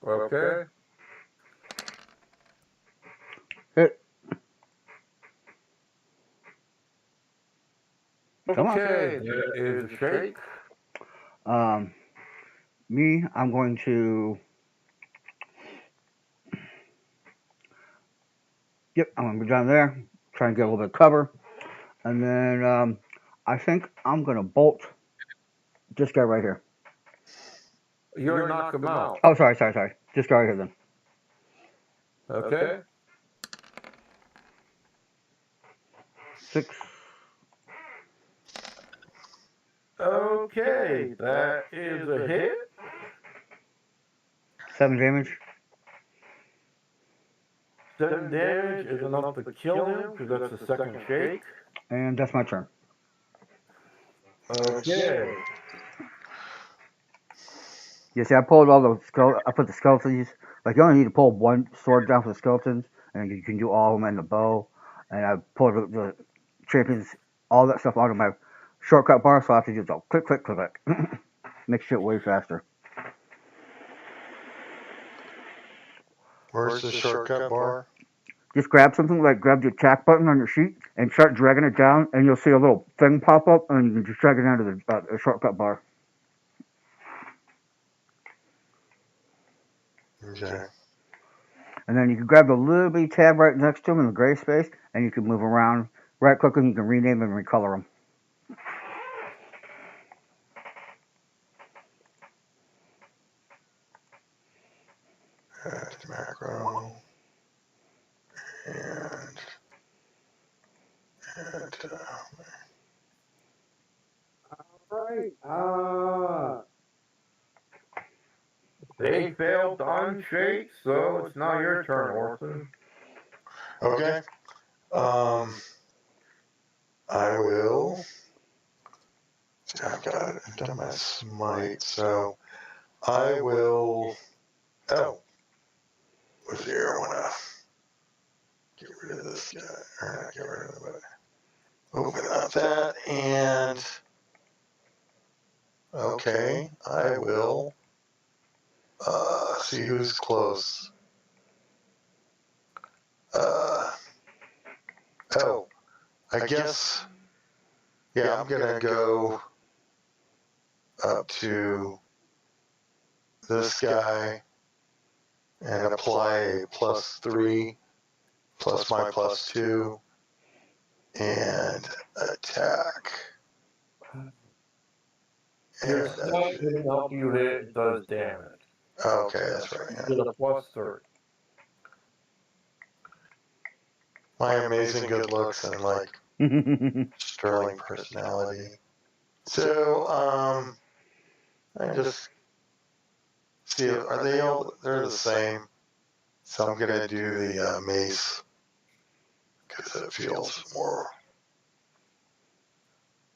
Okay. Hit. Come on. Okay, that is a shake. Me, I'm going to. Yep, I'm gonna be down there, try and get a little bit of cover, and then I think I'm gonna bolt this guy right here. You're knock him out. Oh, sorry. This guy right here then. Okay. 6. Okay, that is a hit. 7 damage. 7 damage is enough to kill him, because that's the second shake. And that's my turn. Okay. You see, I pulled all the I put the skeletons. Like, you only need to pull one sword down for the skeletons, and you can do all of them and the bow. And I pulled the champions, all that stuff onto my shortcut bar, so I have to just go click, click, click. Make shit way faster. Where's the shortcut bar? Just grab something, like grab the attack button on your sheet and start dragging it down, and you'll see a little thing pop up, and you can just drag it down to the shortcut bar. Okay. And then you can grab the little bitty tab right next to them in the gray space, and you can move around. Right click them, you can rename them and recolor them. Add macro. And Alright, they failed to unshake, so it's now your turn, Orson. okay. I will. See, I've done my smite, so I will. Oh, with here, I wanna get rid of this guy. Or not get rid of it, but open up that, and I will. Get rid of this guy. Or not get rid of it, but open up that, and. Let's see. Where's the shortcut bar? Just grab something like grab the attack button on your sheet and start dragging it down, and you'll see a little thing pop up, and you can just drag it down to the shortcut bar. Okay, I will. See who's close. Oh, I guess. Yeah, I'm gonna go up to this guy and apply a +3 plus my +2 and attack. Your And, snipe doesn't help you hit, it does damage. okay, that's right. You get a +3. My amazing good looks and like sterling personality. So, I just see, are they all, they're the same. So I'm gonna do the mace because it feels more.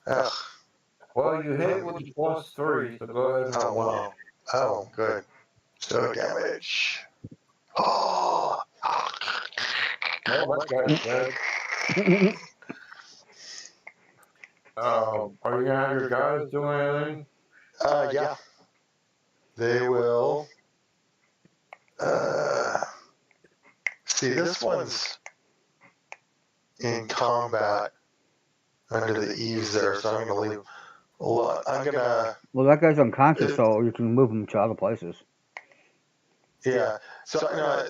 Ugh. Well, you hit with the +3, so go ahead and Oh, roll. wow. Oh, good. So damage. Oh. Oh, that guy's dead. Are you gonna have your guys do anything? Yeah. They will. See, this one's in combat under the eaves there, so I'm gonna leave. I'm gonna. Well, that guy's unconscious, so you can move him to other places. Yeah. So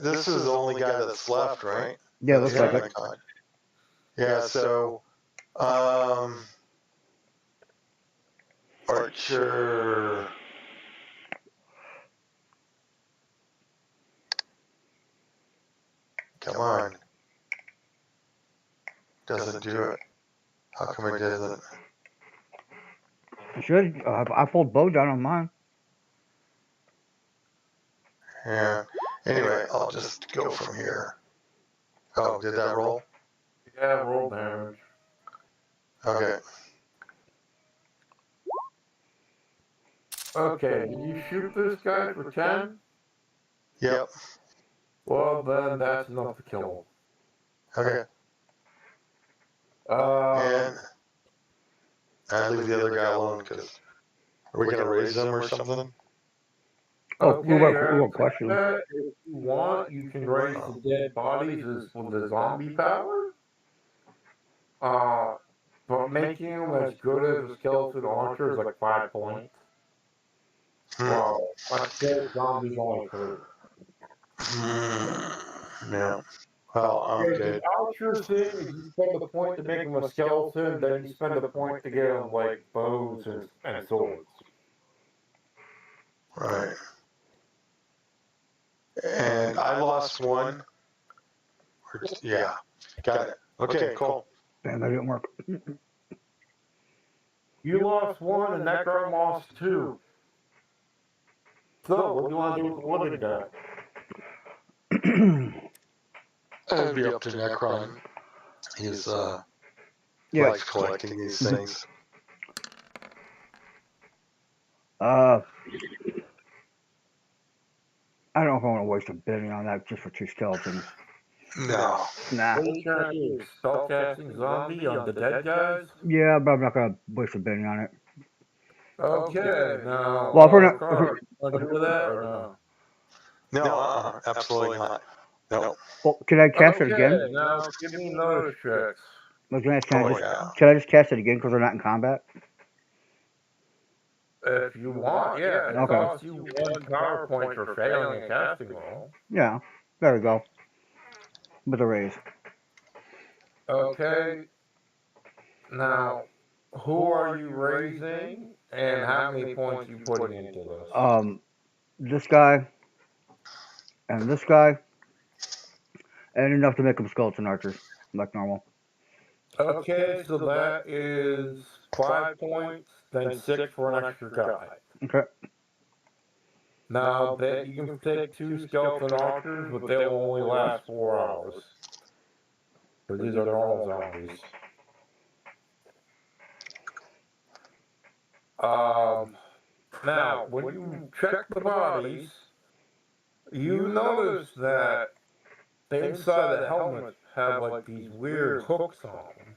this is the only guy that's left, right? Yeah, looks like it. Yeah. So, Archer. Come on. Doesn't do it. How come it doesn't? It should. I pulled bow down on mine. Yeah. Anyway, I'll just go from here. Oh, did that roll? Yeah, roll damage. Okay. Okay, did you shoot this guy for 10? Yep. Well, then that's enough to kill Okay. him. And I leave the other guy alone because are we gonna raise them or something? Oh, Okay, we won't question him. if you want, you can raise the dead bodies as with the zombie power. But making him as good as a skeleton archer is like 5 points. Well, a dead zombie's only 3. Yeah. Well, I'm good. The archer thing is you spend a point to make him a skeleton, then you spend a point to get him like bows and swords. Right. And I lost one. Yeah. Got it. Okay, cool. Damn, that didn't work. You lost 1 and that guy lost 2. So, what do you want to do with the living guy? It'd be up to Necron. He's Yeah. likes collecting these things. I don't know if I want to waste a bidding on that just for 2 skeletons. No. Nah. What are you trying to do? Spellcasting zombie on the dead guys? Yeah, but I'm not gonna waste a bidding on it. Okay, now, Well, if we're not, Carl, you want to do that or no? No, absolutely not. No. well, can I cast it again? Okay, now give me notice checks. I was gonna ask, can Oh, I just yeah. can I just cast it again because they're not in combat? If you want, yeah, it Okay. costs you 1 power point for failing a casting roll. Yeah, there we go. With a raise. Okay, now, who are you raising and how many points are you putting into this? This guy and this guy, and enough to make them skeleton archers like normal. Okay, so that is 5 points, then 6 for an extra guy. Okay. Now that you can take 2 skeleton archers, but they'll only last 4 hours. Because these are normal zombies. Now, when you check the bodies, you notice that the inside of the helmets have like these weird hooks on them.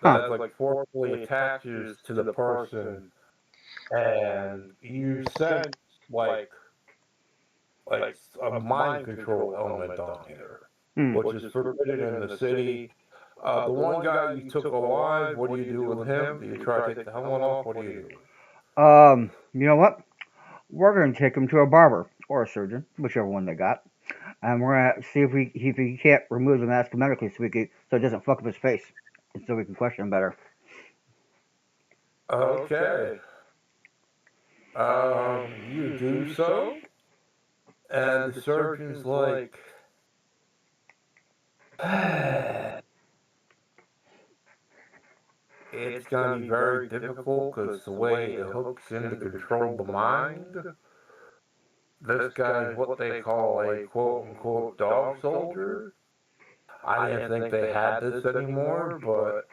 That like forcibly attaches to the person and you sent like a mind control element on here, Hmm. which is forbidden in the city. The one guy you took alive, what do you do with him? Do you try to take the helmet off? What do you do? You know what? We're gonna take him to a barber or a surgeon, whichever one they got, and we're gonna see if he can't remove the mask medically, so it doesn't fuck up his face, and so we can question him better. Okay. You do so, and the surgeon's like, it's gonna be very difficult because the way it hooks in to control the mind. This guy's what they call a quote unquote dog soldier. I didn't think they had this anymore, but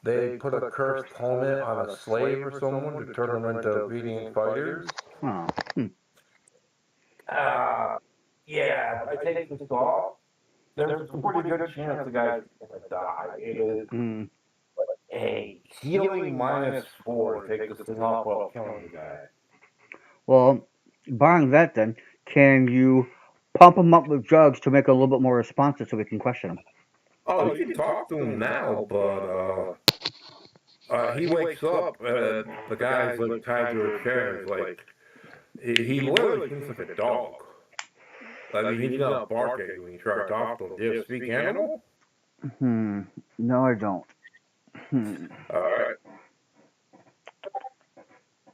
they put a cursed helmet on a slave or someone to turn them into obedient fighters. Oh. Hmm. Uh, yeah, if I take this off, there's a pretty good chance the guy's gonna die. It is Hmm. a healing -4 to take this thing off while killing the guy. Well, barring that, then can you pump him up with drugs to make it a little bit more responsive, so we can question him? Oh, you can talk to him now, but he wakes up. The guy's like tied to a chair. He's like, he literally thinks like a dog. I mean, he's gonna bark at you when you try to talk to him. Do you speak animal? Hmm. No, I don't. Hmm. All right.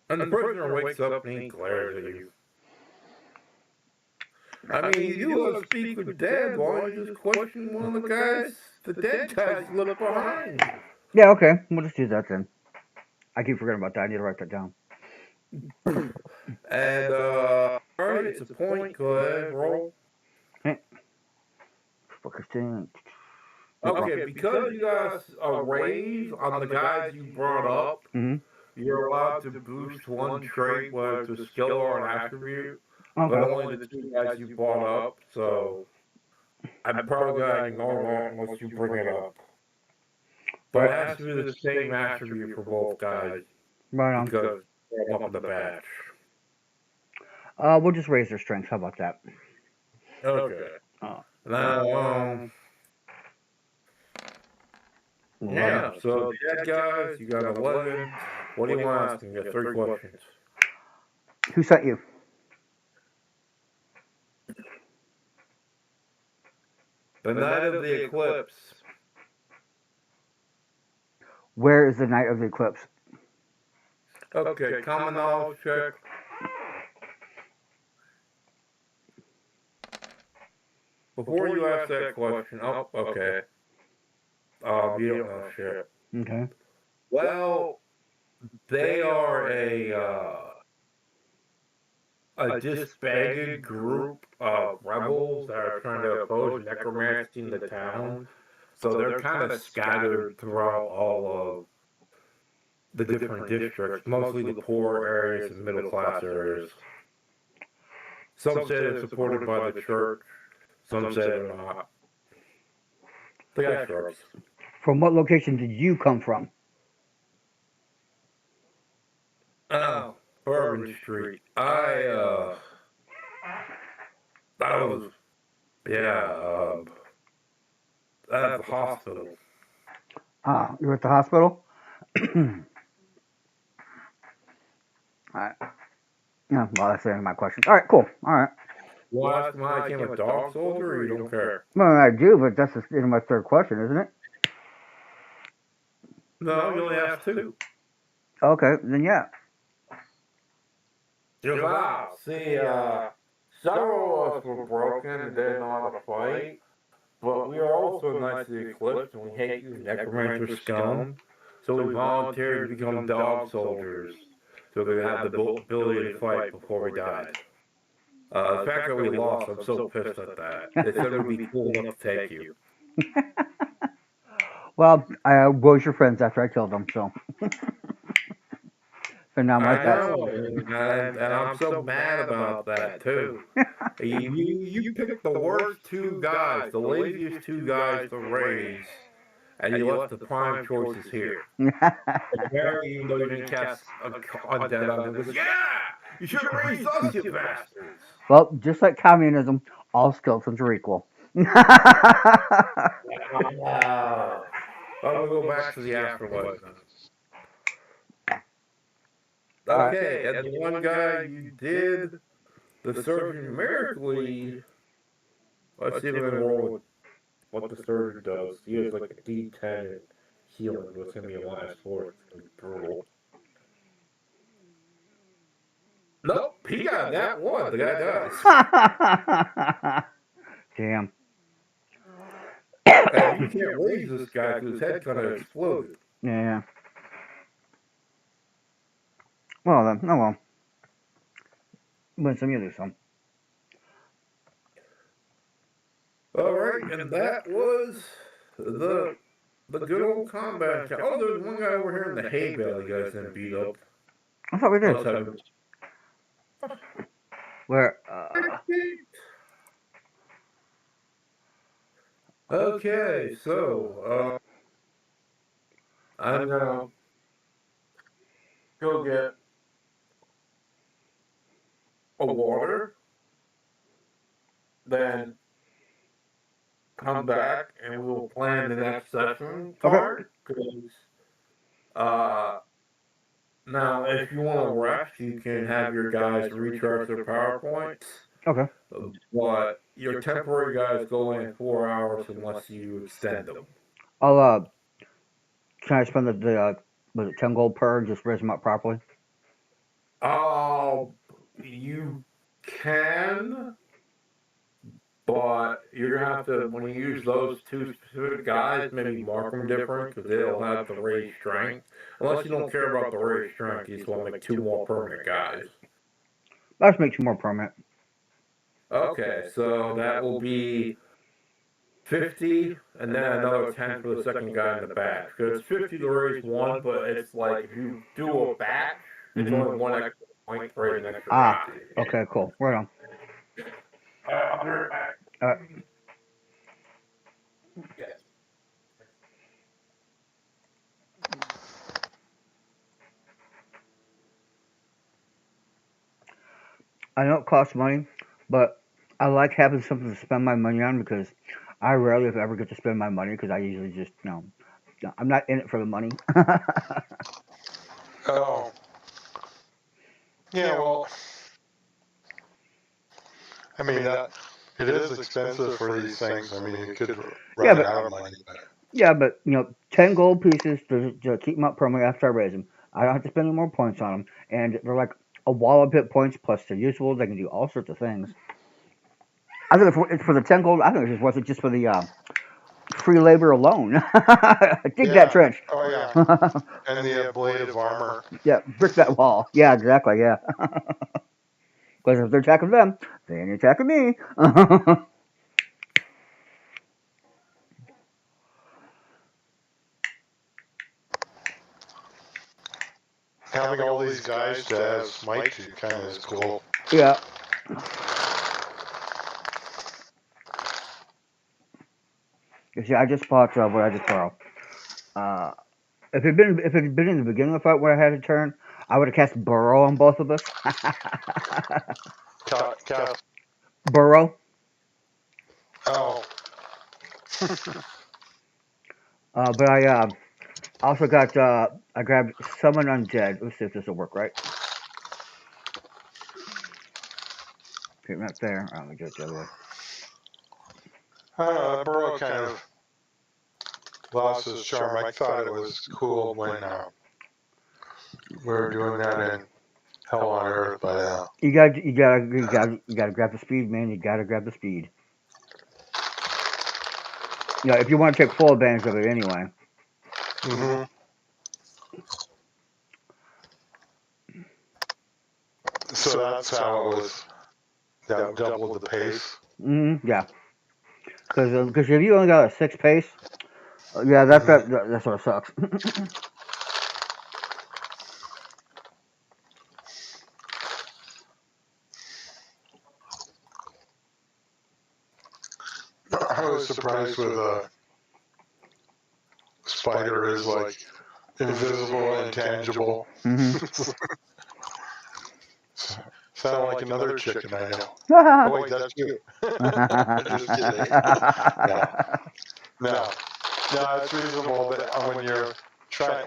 And the prisoner wakes up and he glares at you. I mean, you do want to speak with dead. Why don't you just question one of the guys, the dead guys left behind? Yeah. Okay. We'll just do that then. I keep forgetting about that. I need to write that down. And all right, it's a point. Go ahead, roll. Hey. Fucking thing. Okay, because you got a raise on the guys you brought up, Hmm. you're allowed to boost one trait, whether it's a skill or an attribute, but Okay. only the two guys you brought up. So I'm probably gonna ignore that unless you bring it up. But it has to be the same attribute for both guys Right on. because they're up in the batch. We'll just raise their strength. How about that? Okay. Oh. Now, yeah. So the dead guys, you got 11. What do you want to ask them? You got 3 questions. Who sent you? The night of the eclipse. Where is the night of the eclipse? Okay, common knowledge check. Before you ask that question, oh, okay. You don't know shit. Okay. Well, they are a disbanded group of rebels that are trying to oppose necromancy in the town. So they're kind of scattered throughout all of the different districts, mostly the poor areas and middle class areas. Some say they're supported by the church, some say they're not. The guy shrugs. From what location did you come from? Oh, Bourbon Street. I was, yeah, at the hospital. Ah, you were at the hospital? Alright. Yeah, well, that's the end of my questions. Alright, cool. Alright. You want to ask him how I became a dog soldier, or you don't care? Well, I do, but that's the end of my third question, isn't it? No, you only asked 2. Okay, then yeah. See, several of us were broken and didn't know how to fight, but we are also Knights of the Eclipse, and we hate you necromancer scum, so we volunteered to become dog soldiers, so we could have the ability to fight before we died. The fact that we lost, I'm so pissed at that. They said we'd be cool enough to take you. Well, I was your friends after I killed them, so. And now I'm like I that. know, and I'm so mad about that too. You picked the worst 2 guys, the laziest 2 guys to raise, and you left the prime choices here. And Barry, even though you didn't cast undead on him, goes, yeah! You should have raised us, you bastards! Well, just like communism, all skeletons are equal. Wow. Well, we'll go back to the afterlife now. Okay, and the one guy you did the surgeon numerically. Let's see if I can roll with what the surgeon does. He has like a D10 in healing, but it's gonna be a minus 4. It's gonna be brutal. Nope, he got that one. The guy does. Damn. And you can't raise this guy because his head kind of exploded. Yeah. Well then, oh well. Win some, you lose some. Alright, and that was the good old combat. Oh, there's one guy over here in the hay bale you guys didn't beat up. I thought we did. Outside. Where? Okay, so I'm gonna go get a water, then come back and we'll plan the next session part. Because now, if you want to rest, you can have your guys recharge their power points. Okay. But your temporary guys go in 4 hours unless you extend them. I'll can I spend the was it 10 gold per and just raise them up properly? Oh, you can, but you're gonna have to, when you use those two specific guys, maybe mark them different because they'll have the raised strength. Unless you don't care about the raised strength, you just want to make 2 more permanent guys. Let's make 2 more permanent. Okay, so that will be 50, and then another 10 for the second guy in the back. Because it's 50 to raise 1, but it's like if you do a batch, it's only 1 extra point for raising an extra guy. Okay, cool. Right on. I'll be right back. Yes. I know it costs money, but I like having something to spend my money on because I rarely if ever get to spend my money because I usually just, I'm not in it for the money. Oh. Yeah, well, I mean, that it is expensive for these things. I mean, you could run out of money. But. Yeah, but, 10 gold pieces to keep them up permanently after I raise them. I don't have to spend any more points on them. And they're like a wall of hit points plus they're useful. They can do all sorts of things. I think it's for the 10 gold. I think it's worth it just for the free labor alone. Dig that trench. Oh, yeah. And the blade of armor. Yeah, brick that wall. Yeah, exactly, yeah. Because if they're attacking them, they ain't attacking me. Having all these guys to have smite kind of is cool. Yeah. You see, I just bought what I just borrowed. If it had been in the beginning of the fight where I had a turn, I would have cast Burrow on both of us. Cast Burrow. Oh. But I also got I grabbed Summon Undead. Let's see if this will work right. Okay, not there. Let me do it the other way. I don't know, Burrow kind of lost his charm. I thought it was cool when we were doing that in Hell on Earth, but you gotta grab the speed, man. You gotta grab the speed. If you want to take full advantage of it, anyway. Mm-hmm. So that's how it was. That doubled the pace. Yeah. Because if you only got a 6 pace, yeah, that sort of sucks. I was surprised with spider is like invisible, intangible. Mm-hmm. Sound like another chicken I know. Oh wait, that's you. Just kidding. No, it's reasonable. But when you're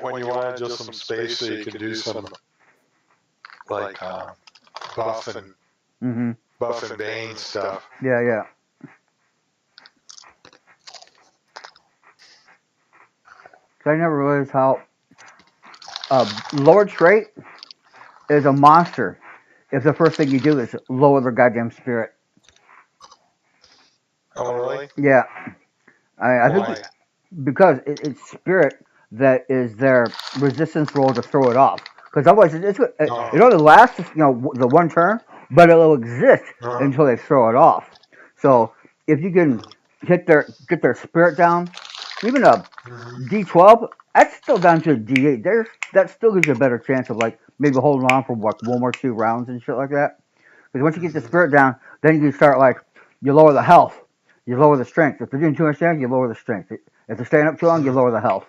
when you want just some space, so you can do some like buff and Mm-hmm. bane stuff. Yeah. So I never realized how Lord Trait is a monster. If the first thing you do is lower their goddamn spirit. Oh really? Yeah. I think Why? because it's spirit that is their resistance roll to throw it off. Because otherwise, it only lasts, the one turn, but it'll exist until they throw it off. So if you can get their spirit down, even a D12, that's still down to a D8. That still gives you a better chance of like maybe holding on for like one or two rounds and shit like that. Because once you get the spirit down, then you can start like you lower the health, you lower the strength. If they're doing too much damage, you lower the strength. If they're staying up too long, you lower the health.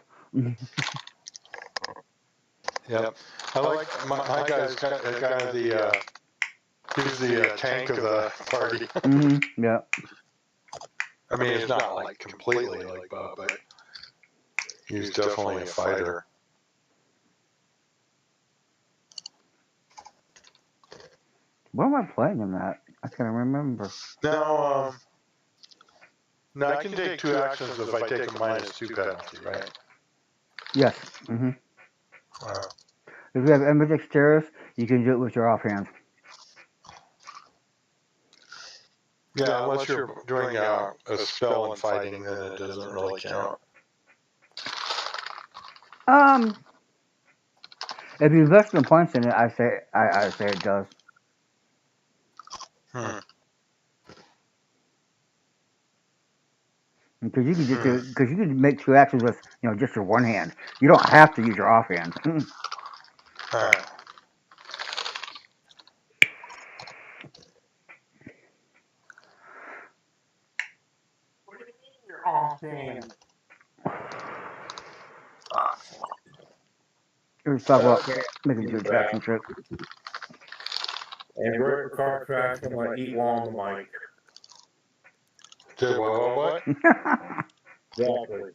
Yep. I like my guy's kind of the he's the tank of the party. Mm-hmm. Yeah. I mean, it's not like completely like Bob, but he's definitely a fighter. What am I playing in that? I can't remember. Now, I can take 2 actions if I take a -2 penalty, right? Yes. Mm-hmm. If you have ambidextrous, you can do it with your offhand. Yeah, unless you're doing a spell and fighting, then it doesn't really count. If you invest in points in it, I say it does. Because you can make 2 actions with just your one hand. You don't have to use your offhand. Alright. What do you mean you're offhand? Let's talk about making 2 attacks and shit. And great for card tracks, I'm gonna eat while on the mic. Did what? Exactly.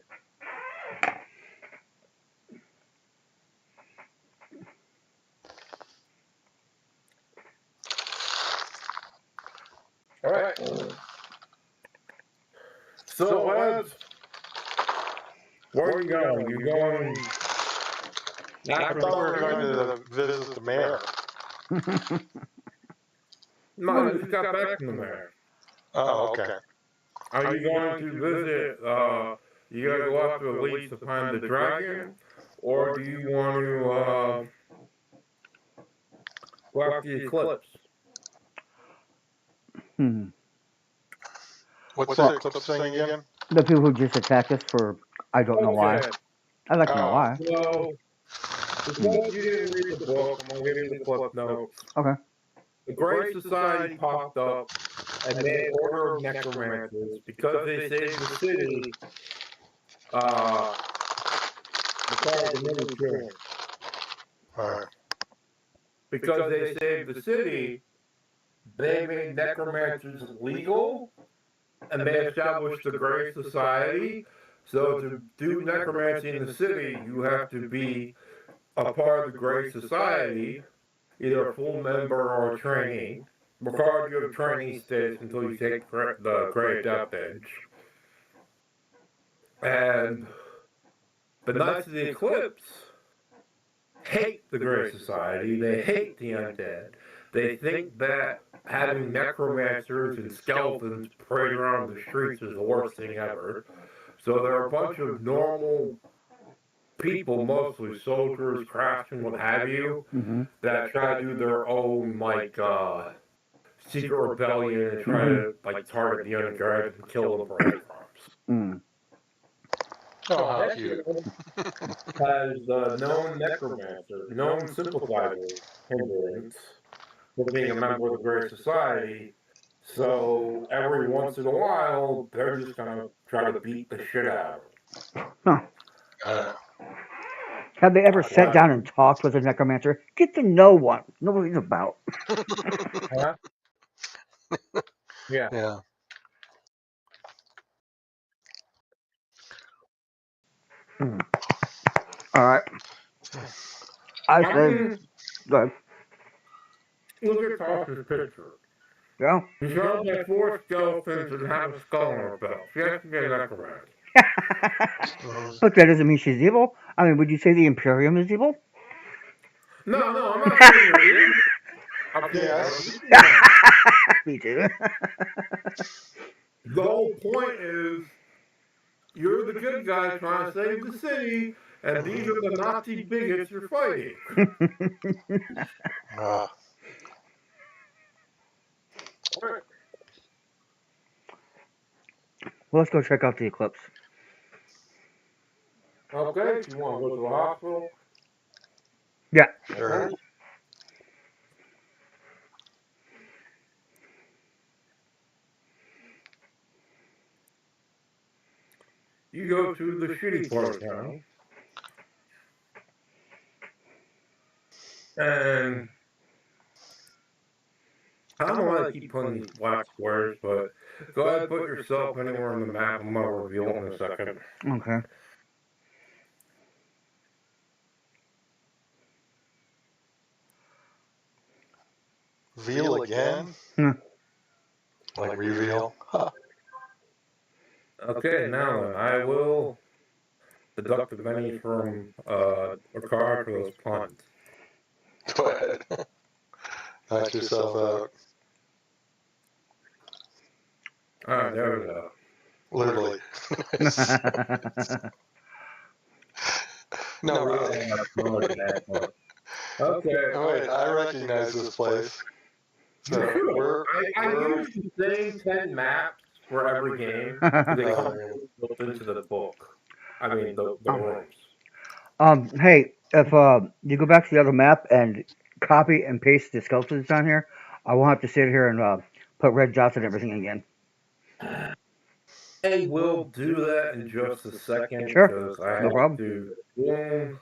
Alright. So, lads, where are you going? You're going. I thought we were going to visit the mayor. No, you just got back from the mayor. Oh, okay. Are you going to visit, you gotta go after the leads to find the dragon? Or do you want to, go after the eclipse? What's the eclipse thing again? The people who just attacked us for I don't know why. I'd like to know why. So, because you didn't read the book, I'm gonna give you the clip notes. Okay. The Great Society popped up and made an order of necromancers because they saved the city. Because they saved the city, they made necromancers legal, and they established the Great Society. So to do necromancy in the city, you have to be a part of the Great Society, either a full member or a trainee. Required you have trainee status until you take the Great Death Edge. And the Knights of the Eclipse hate the Great Society. They hate the undead. They think that having necromancers and skeletons parade around the streets is the worst thing ever. So there are a bunch of normal people, mostly soldiers, craftsmen, what have you, that try to do their own, like, secret rebellion and try to, like, target the undead and kill them for breadcrumbs. Oh, how cute. Has known necromancer, known sympathizer hindrance for being a member of the Great Society. So every once in a while, they're just gonna try to beat the shit out of him. I don't know. Have they ever sat down and talked with a necromancer? Get to know one. Know what he's about. Huh? Yeah. Yeah. All right. I I say, mean, go ahead. look at Toss's picture. Yeah. He's surrounded by 4 skeletons and have a skull on her belt. She has to be a necromancer. But that doesn't mean she's evil. I mean, would you say the Imperium is evil? No, I'm not saying you're evil. I'm saying Yes. Me too. the whole point is you're the good guy trying to save the city, and these are the Nazi bigots you're fighting. Uh, Well, let's go check out the eclipse. Okay, if you want to go to the hospital. Yeah. sure. You go to the shitty part of town. And I don't know why they keep putting these black squares, but go ahead and put yourself anywhere on the map. I'm going to reveal it in a second. Okay. Veal again? Hmm. Like reveal? Huh. Okay, now then, I will deduct the pennies from a card for those puns. Go ahead. Knock yourself out. Alright, there we go. Literally. No, really. Okay. Oh, wait, I recognize this place. So I use the same 10 maps for every game. They come built into the book. I mean, the rooms. Hey, if you go back to the other map and copy and paste the skeletons down here, I won't have to sit here and put red dots and everything again. I will do that in just a second Sure, because I no have problem. to.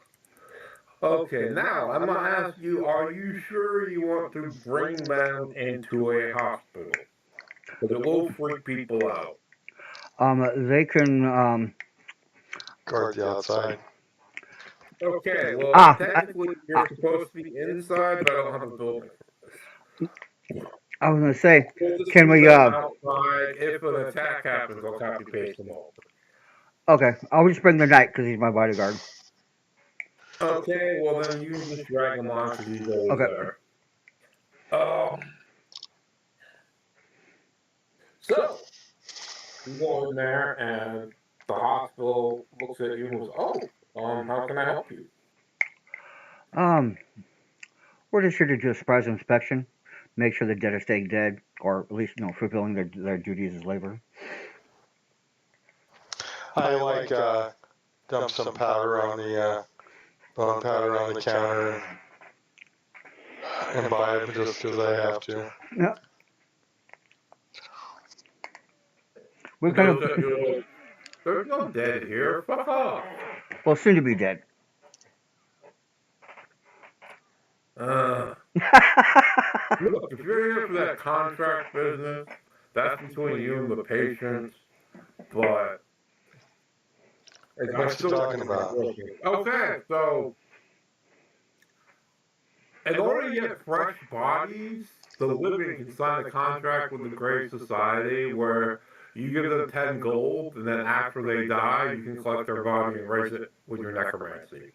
Okay, now I'm gonna ask you: are you sure you want to bring them into a hospital? Because it will freak people out. They can guard the outside. Okay, well, Ah, technically you're supposed to be inside, but I don't have a building for this. I was gonna say, We'll just can keep we? them outside. If an attack happens, I'll copy paste them over. Okay, I'll just bring the knight because he's my bodyguard. Okay, well then you can just drag them on because he's always Okay. there. So you go in there, and the hospital looks at you and goes, "Oh, how can I help you?" We're just here to do a surprise inspection, make sure the dead are staying dead, or at least fulfilling their duties as labor. I like dump some powder on the bone powder on the counter and buy it just because I have to. Yeah. We're kind of There's no dead here. Fuck off. well, soon to be dead. Look, if you're here for that contract business, that's between you and the patients. But What you talking about? Okay, so in order to get fresh bodies, the living can sign a contract with the Grave Society where you give them 10 gold, and then after they die, you can collect their body and raise it with your necromancy.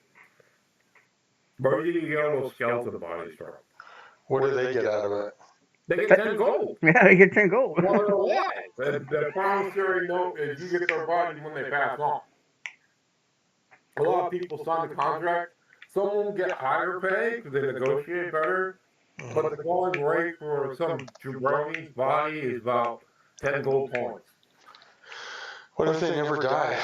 Where do you get all those skeleton bodies from? What do they get out of it? They get 10 gold. Yeah, they get 10 gold. While they're alive. The promissory note is you get their bodies when they pass on. A lot of people sign the contract. Some will get higher pay because they negotiate better. But the going rate for some jabroni's body is about 10 gold points. What if they never die?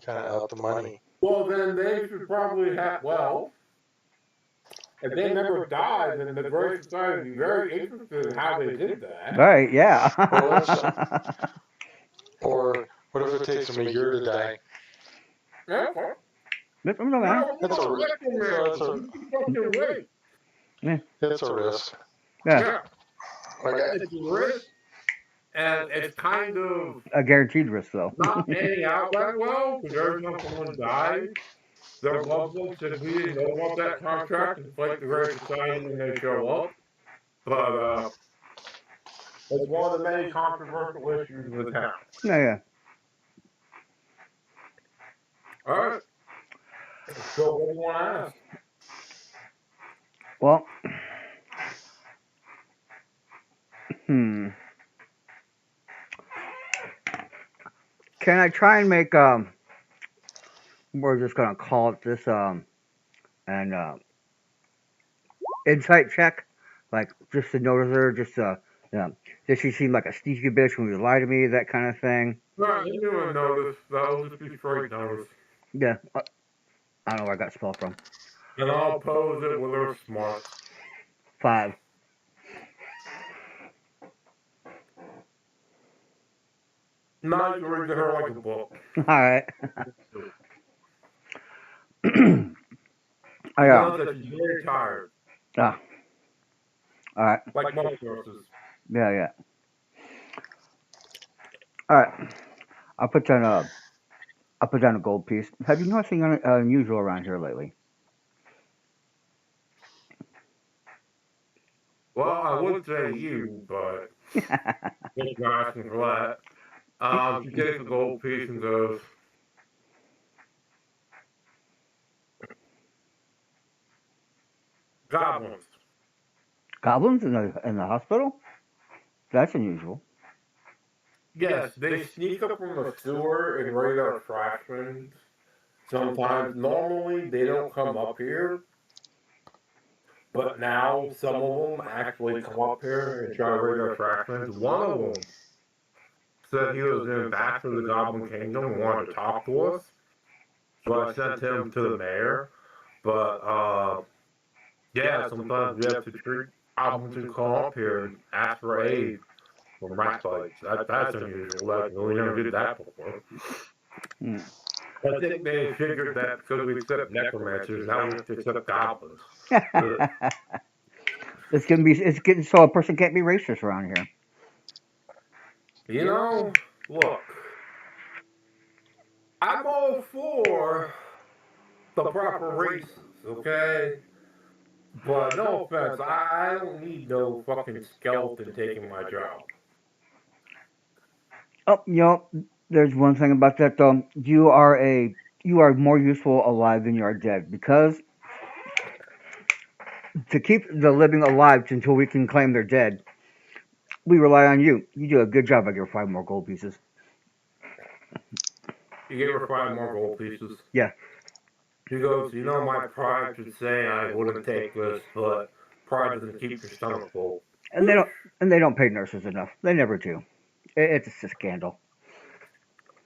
Kind of out the money. Well, then they should probably have, well, if they never die, then the Great Society would be very interested in how they did that. Right, yeah. Or what if it takes them a year to die? Okay. That's what I'm saying. It's a risk. Fucking wait. It's a risk. Yeah. Yeah. Okay. It's a risk, and it's kind of A guaranteed risk, though. not panning out that well because every time someone dies, their loved ones simply didn't know about that contract and fight the Great Society when they show up. But it's one of the many controversial issues in the town. Yeah. All right. So what do you want to ask? Well, can I try and make we're just gonna call it this an insight check, like just to notice her, just yeah, does she seem like a sneaky bitch when you lie to me, that kind of thing? All right, you do a notice. That'll just be straight notice. Yeah, I don't know where I got spell from. And I'll pose it with her smart. 5. Now you read to her like a book. All right. I Notice that she's very tired. all right. Like most nurses. Yeah. All right. I'll put down a gold piece. Have you noticed anything unusual around here lately? Well, I would say you, but just not asking for that. She takes the gold piece and goes, goblins. Goblins in the hospital? That's unusual. Yes, they sneak up from the sewer and raid our fractions. Sometimes, normally, they don't come up here. But now, some of them actually come up here and try to raid our fractions. One of them said he was an ambassador of the Goblin Kingdom and wanted to talk to us. So I sent him to the mayor. But, yeah, sometimes we have to treat goblins who come up here and ask for aid from rat bites. That's unusual. We never did that before. I think they figured that because we accept necromancers, now we have to accept goblins. It's getting so a person can't be racist around here. You know, look, I'm all for the proper races, okay? But no offense, I don't need no fucking skeleton taking my job. Oh, there's one thing about that though. You are more useful alive than you are dead, because to keep the living alive until we can claim they're dead, we rely on you. You do a good job. I give her 5 more gold pieces. You gave her 5 more gold pieces. Yeah. He goes, my pride should say I wouldn't take this, but pride doesn't keep your stomach full. And they don't pay nurses enough. They never do. It's a scandal.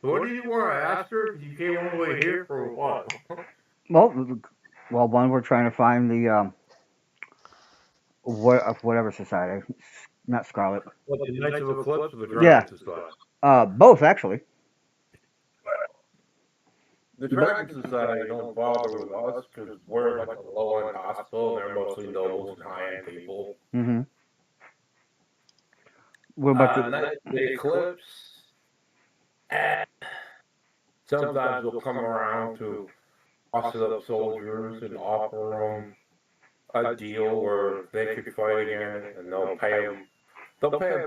What do you want to ask her? You came all the way here for what? Well, one, we're trying to find the whatever society, not Scarlet. What, the Knights of Eclipse or the Dragon Society? Both actually. The Dragon Society don't bother with us because we're like a low-end hospital. They're mostly nobles and high-end people. Mm-hmm. What about the Eclipse? Sometimes they'll come around to busted up soldiers and offer them a deal where they could fight again, and they'll pay them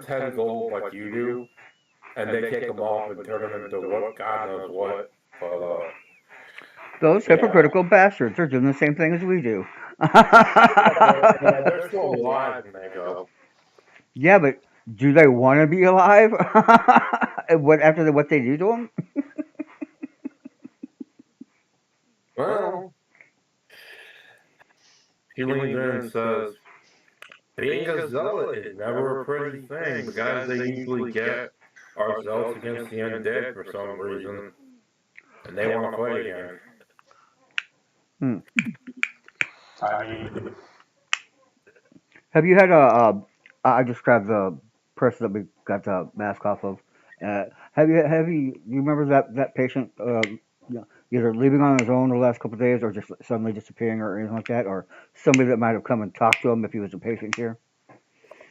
10 gold like you do, and they take them off and turn them into what God knows what. But those hypocritical bastards are doing the same thing as we do. They're still alive when they go. Yeah, but do they want to be alive? After what they do to them? Well, he leans in and says, being a zealot is never a pretty thing. The guys they usually get are zealots against the undead for some reason, and they want to fight again. I mean, have you had I just grabbed the person that we got the mask off of. You remember that patient? either leaving on his own the last couple of days, or just suddenly disappearing, or anything like that, or somebody that might have come and talked to him if he was a patient here.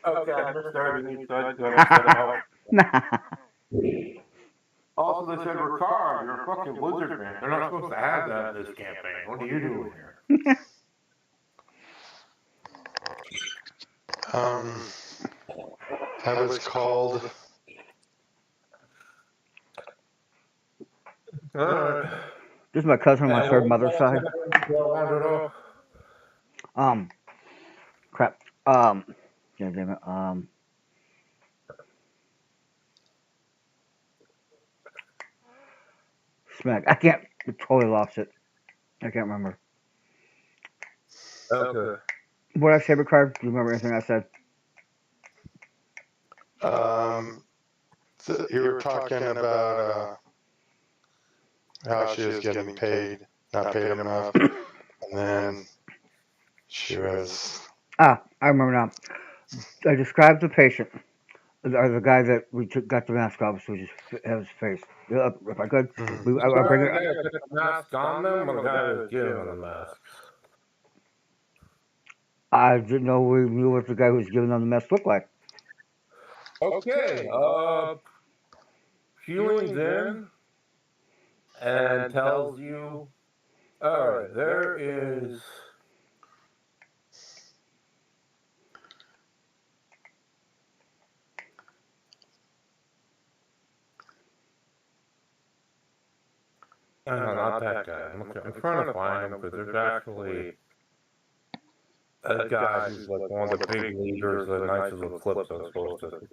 Okay, I missed everything you said. Good, I said help. Nah. Also, they said, Ricard, you're a fucking lizard man. They're not supposed to have that in this campaign. What are you doing here? I was called. Alright. This is my cousin on my third mother's side. Crap. Yeah, damn it. Smack. I can't. I totally lost it. I can't remember. Okay. What did I say, Ricard? Do you remember anything I said? You were talking about how she was getting paid, not paid enough, and then she was. I remember now. I described the patient, or the guy that we got the mask off, so we just have his face. If I could, I'll bring it. Put the mask on them, or the guy who's giving them the mask? I didn't know we knew what the guy who was giving them the mask looked like. Okay, she leans in and tells you, alright, there is no, not that guy. I'm trying to find him because there's actually a guy who's like one of the big leaders of the Knights of the Eclipse I was supposed to.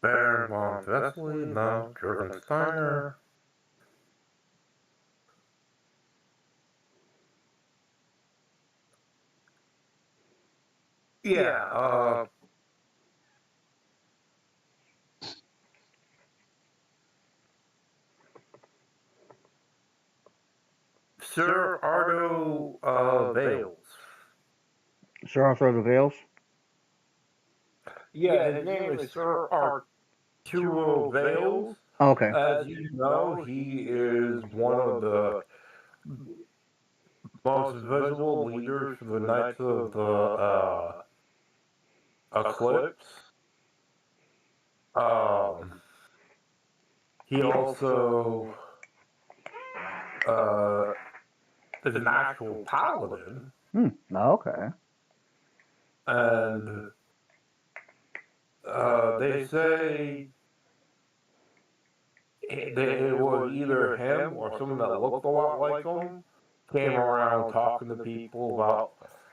Baron von Vesely, no, Jürgen Steiner. Yeah, Sir Ardo Vales. Sir Arthur the Veils? Yeah, his name is Sir Arturo Vales. Oh, okay. As you know, he is one of the most visible leaders for the Knights of the Eclipse. He also is an actual paladin. Okay. And they say it was either him or someone that looked a lot like him came around talking to people about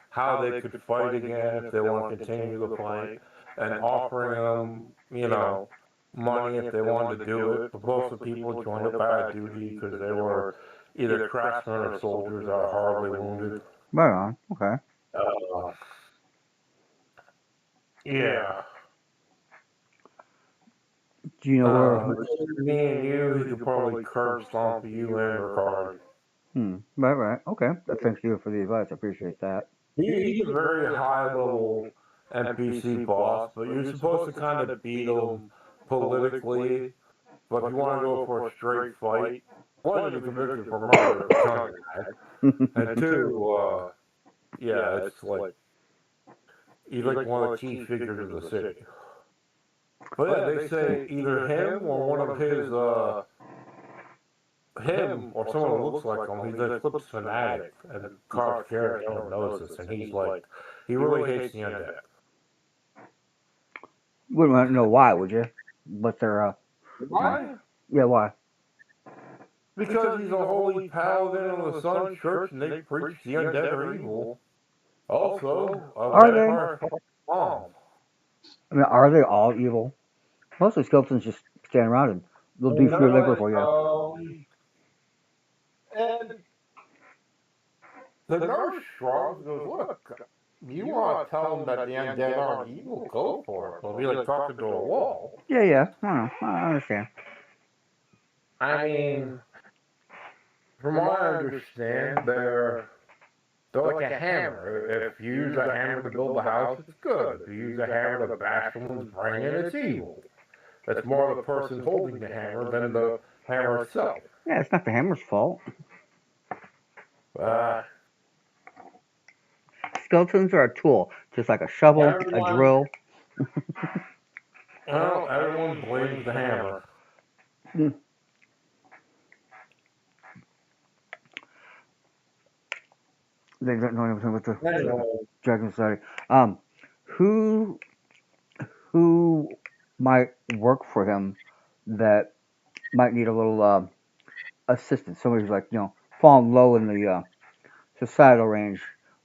how they could fight again if they want to continue the fight, and offering them, money if they wanted to do it. But most of the people joined up out of duty because they were either craftsmen or soldiers that are horribly wounded. Right on. Okay. Yeah. Do you know where? Me and you, he could probably curb stomp you and Ricard. Right. Okay. Thanks to you for the advice. I appreciate that. He's a very high level NPC boss, but you're supposed to kind of beat him politically. But if you want to go for a straight fight, one, you can convict him for murder, and two, yeah, it's like he's like one of the key figures of the city. But yeah, they say either him or one of his, him or someone who looks like him, he's an Eclipse fanatic, and Carl Carey knows this, and he's like, he really hates the undead. Wouldn't want to know why, would you? What's their Why? Yeah, why? Because he's a holy paladin of the Sun Church, and they preach the undead are evil. Also, Are they? Mom. I mean, are they all evil? Most of the skeletons just stand around and they'll do free labor for you. And the nurse shrugs and goes, look, you want to tell them that the undead aren't evil, go for it. It'll be like talking to a wall. Yeah. I don't know. I understand. I mean, from what I understand, they're like a hammer. If you use a hammer to build a house, it's good. If you use a hammer to bash someone's brain in, it's evil. It's more the person holding the hammer than the hammer itself. Yeah, it's not the hammer's fault. Uh, Skeletons are a tool, just like a shovel, a drill. Well, everyone blames the hammer. They don't know anything with the Anyway, Dragon Society. Who might work for him that might need a little assistance? Somebody who's like falling low in the societal range,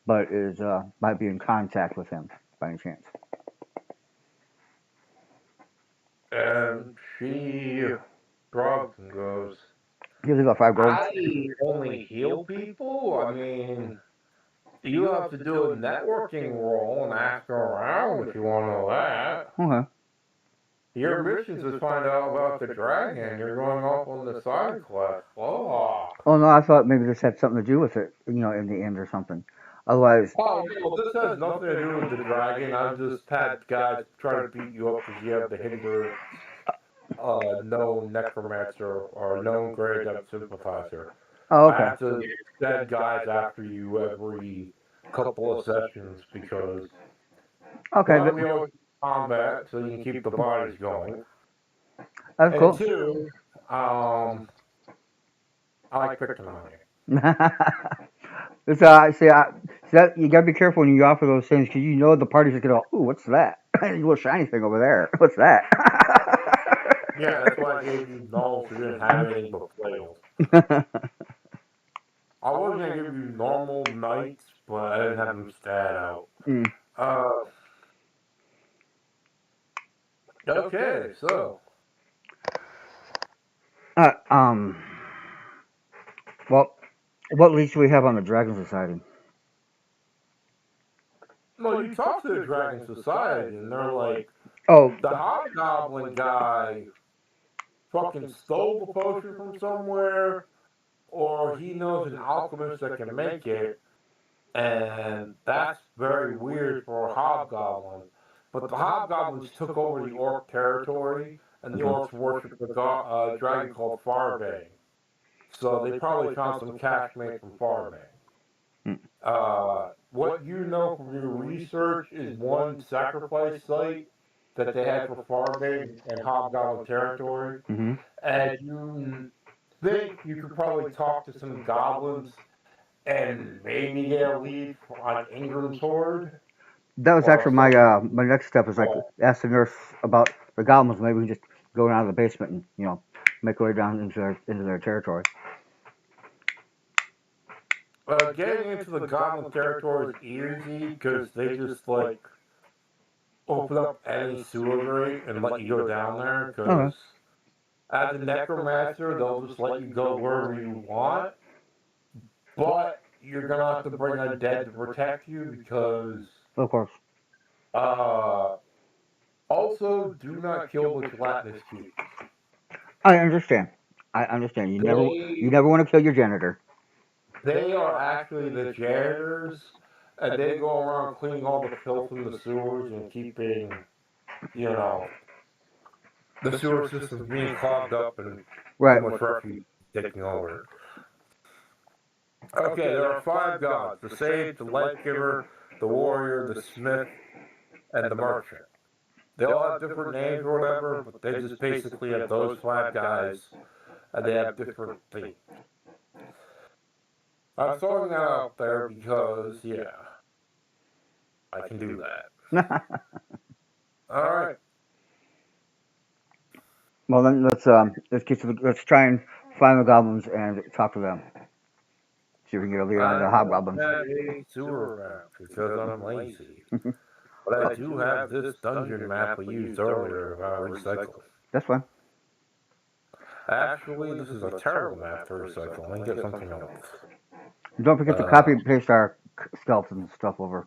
but is might be in contact with him by any chance. and she shrugs and goes, Gives about 5 gold. I only heal people? I mean, you have to do a networking role and ask around if you want to know that. Okay. Your missions is find out about the dragon. You're going off on the side quest. Oh. Oh no, I thought maybe this had something to do with it, in the end or something. Otherwise, Oh, well, this has nothing to do with the dragon. I've just had guys try to beat you up because you have the hinder known necromancer or known great adept sympathizer. oh I okay, have to send guys after you every couple of sessions because okay, one, we always combat so you can keep the bodies going. that's And cool. two, I like picking on you. It's see, that you gotta be careful when you offer those things because the party's just gonna go, ooh, what's that? A little shiny thing over there. What's that? Yeah, that's why I gave you knowledge. You didn't have anything but flails. I was gonna give you normal knights, but I didn't have them stat out. Mm. Okay, so Uh, um. Well, what leads do we have on the Dragon Society? well, you talk to the Dragon Society, and they're like, Oh, the Hobgoblin guy fucking stole the potion from somewhere, or he knows an alchemist that can make it, and that's very weird for a Hobgoblin. But the Hobgoblins took over the Orc territory, and the Orcs worship a dragon called Farbane. So they probably found some cash made from Farbane. What you know from your research is one sacrifice site that they had for Farbane and Hobgoblin territory, mm-hmm. and you think you could probably talk to some goblins and maybe get a lead on Ingram's horde. That was Or actually my some, my next step is like ask the nurse about the goblins. Maybe we can just go down to the basement and make our way down into their territory. getting into the goblin territory is easy because they just like open up any sewer grate and let you go down there. Because as a necromancer, they'll just let you go wherever you want. But you're gonna have to bring a dead to protect you because. Of course. Also, do not kill the gelatinous cubes. I understand. You never want to kill your janitor. They are actually the janitors, and they go around cleaning all the filth in the sewers and keeping, the sewer systems being clogged up and Right. too much refuse taking over. Okay, there are 5 gods: the sage, the life giver, the warrior, the smith, and the merchant. They all have different names or whatever, but they just basically have those 5 guys, and they have different themes. I'm throwing that out there because, yeah, I can do that. All right. Well then let's try and find the goblins and talk to them. See if we can get a lead on the hobgoblins. I have a sewer map because I'm lazy. But I do have this dungeon map we used earlier about recycling. That's fine. Actually, this is a terrible map for recycling. Let me get something else. Don't forget to copy and paste our skeletons stuff over.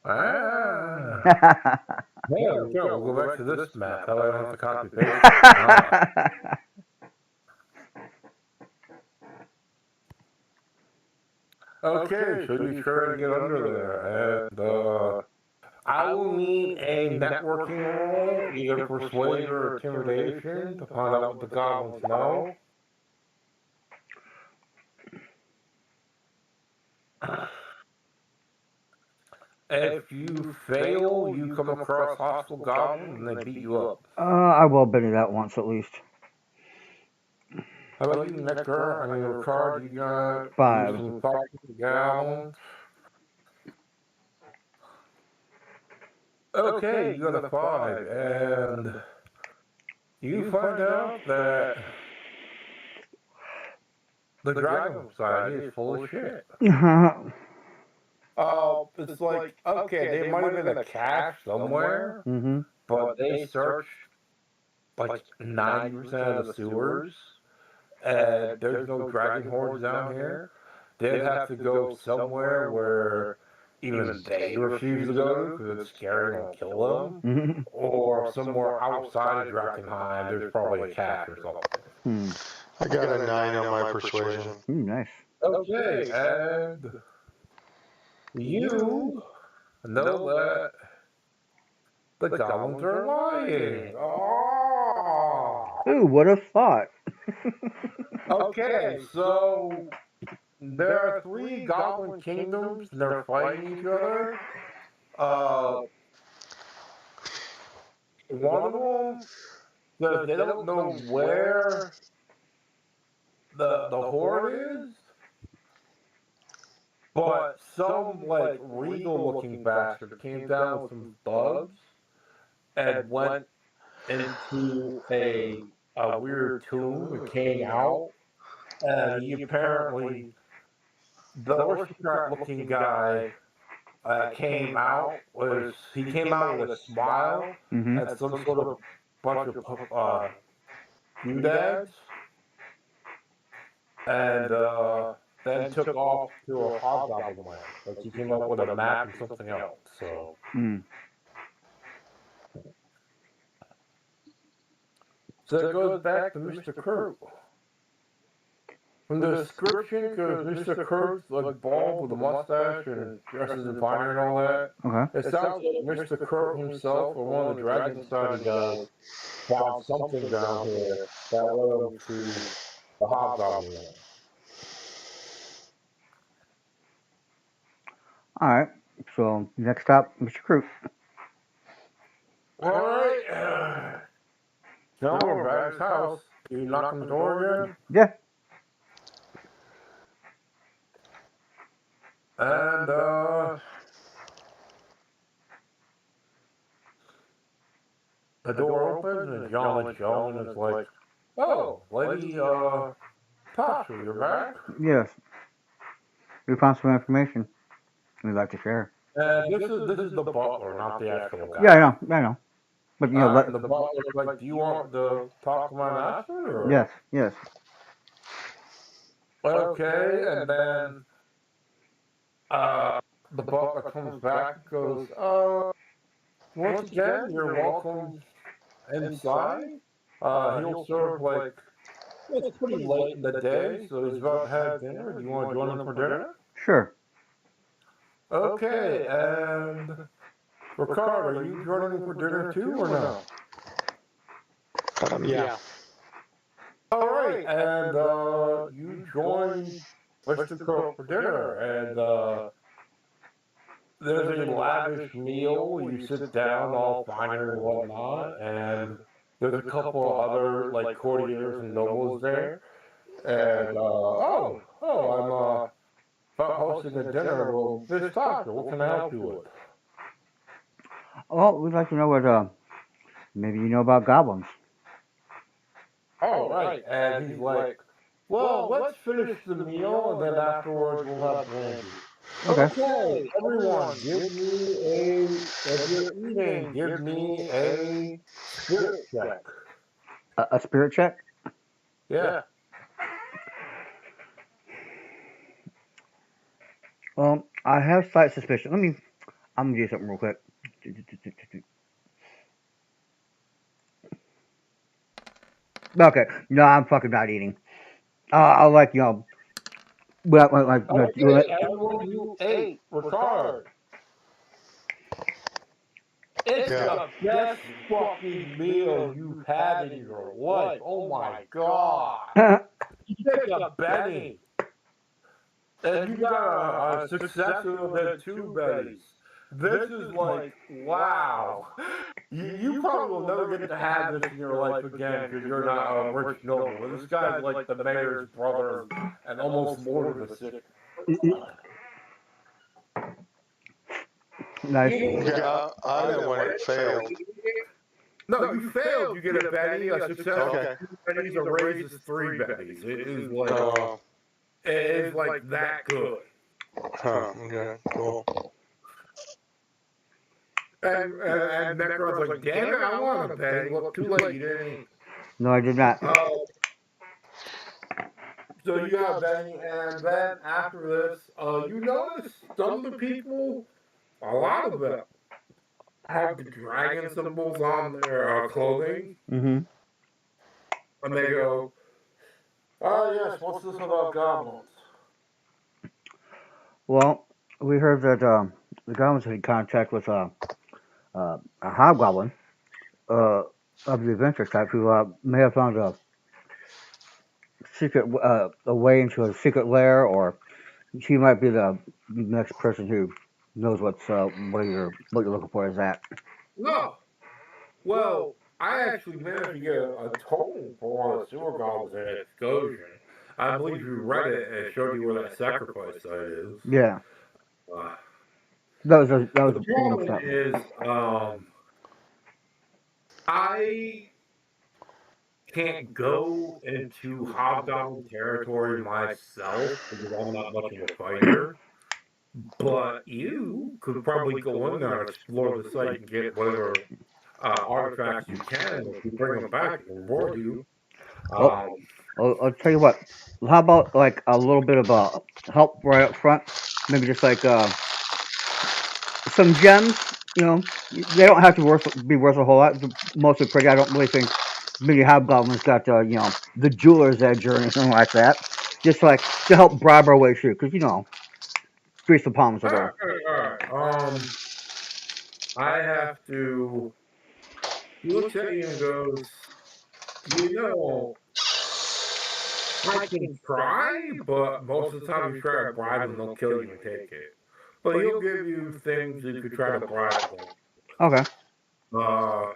Yeah, we'll go back to this map. That way I don't have to copy paste. Okay, so you try to get under there, and I will need a networking roll, either persuade or intimidation, to find out what the goblins know. If you fail, you come across hostile goblins and they beat you up. I will Benny that once at least. How about you, Nicker? I mean, Ricard, you gotta do 5. some talking to the goblins. Okay, you got a 5, and you find out that the Dragon Society is full of shit. It's like, okay, there might have been a cache somewhere, Mm-hmm. but they searched like 90% of the sewers, and there's no dragon hordes down here. They'd have to go somewhere where even they refuse to go to because it's scary and will kill them, Mm-hmm. or somewhere outside of Drakenheim, there's probably a cache or something. I got a 9 on my persuasion. Nice. Okay, and you know that the goblins are lying. Oh. Who would have thought? Okay, so there are 3 goblin kingdoms and they're fighting each other. One of them says they don't know where the horde is, but some like regal looking bastard came down with some thugs and went into a weird tomb and came out, and he apparently, the aristocrat looking guy came out with a smile Mm-hmm. and some sort of bunch of doodads, and then took off to a hobgoblin land. Like he came up with a map and something else. So Mm. it goes back to Mr. Kurt. From the description, because Mr. Kurt's like bald with a mustache and dresses in finery and all that, Okay. it sounds like Mr. Kurt himself or one of the Dragon Society guys found something down here that led him to the Hobgoblin Land. All right. So next up, Mr. Croot. All right. Now we're back at his house. You knock on the door again? Yeah. And, the door opens and John Joan is like, "Oh, Lady, Tasha, you're back?" Yes. We found some information we'd like to share. And this is the butler, not the actual guy. Yeah, I know. I know. But you know, And the butler's like, "Do you want to talk to my master?" Or? yes, yes. Okay, and then the butler comes back and goes, "Once again, you're welcome inside. He'll serve like, it's pretty late in the day, so he's about to have dinner. Do you want to join him for dinner?" Sure. Okay, and Ricard, are you joining him for dinner too, or no? Yeah. All right, and you join Mr. Cook for dinner, and there's a lavish meal. You sit down, all finery and whatnot, and there's a couple of other like courtiers and nobles there. And I'm hosting a dinner. Well, Miss Tasha, what can I help you with? Well, we'd like to know what maybe you know about goblins. All right, and he's like, "Well, let's finish the meal, and then afterwards we'll have brandy." Okay. Okay, everyone, if you're eating, give me a spirit check. A spirit check. Yeah. Well, I have slight suspicion. I'm gonna do something real quick. Okay. No, I'm fucking not eating. I'll like, you know, Well, like Okay, everyone you ate retired. It's Yeah. the best fucking meal you've had in your life. Oh my god. You take a Benny, and you got a successor of the two Bennies. This is like, wow. You probably will never get to have this in your life again because you're not a rich noble. But this guy's like the mayor's brother and almost lord of the city. nice. Yeah, I know when it failed. No, you failed. You get a Benny, a success of Okay. 2 Bennies, a raise is 3 Bennies. It is like Oh, it is like that good. huh. Okay, cool. And Necron's like, damn it, I want a Benny. Look, too late, you didn't eat. No, I did not. So you got a Benny, and then after this, you notice some of the people, a lot of them, have the dragon symbols on their clothing, Mm-hmm. and they go, oh yes, what's this about goblins? Well, we heard that the goblins had contact with a hobgoblin uh, of the adventure type who may have found a secret a way into a secret lair, or she might be the next person who knows what you're looking for is that. No. Well, I actually managed to get a totem for one of the sewer goblins in an excursion. I believe you read it and it showed you where that sacrifice site is. Yeah, Uh, that was the a pretty much problem that. is, I can't go into hobgoblin territory myself because I'm not much of a fighter. But you could probably go in there and explore the site and get whatever artifacts you can. If you bring them back, we'll reward you. Well, Um, I'll tell you what. How about like a little bit of help right up front? Maybe just like some gems. You know, they don't have to be worth a whole lot. They're mostly pretty. I don't really think many hobgoblins got the jeweler's edge or anything like that. Just like to help bribe our way through, because grease the palms a all little. right, all right, all right. I have to. He looks at you and goes, "You know, I can try, but most of the time you try to bribe them, they'll kill you and take it. But he'll give you things you could try to bribe them. Okay. Uh,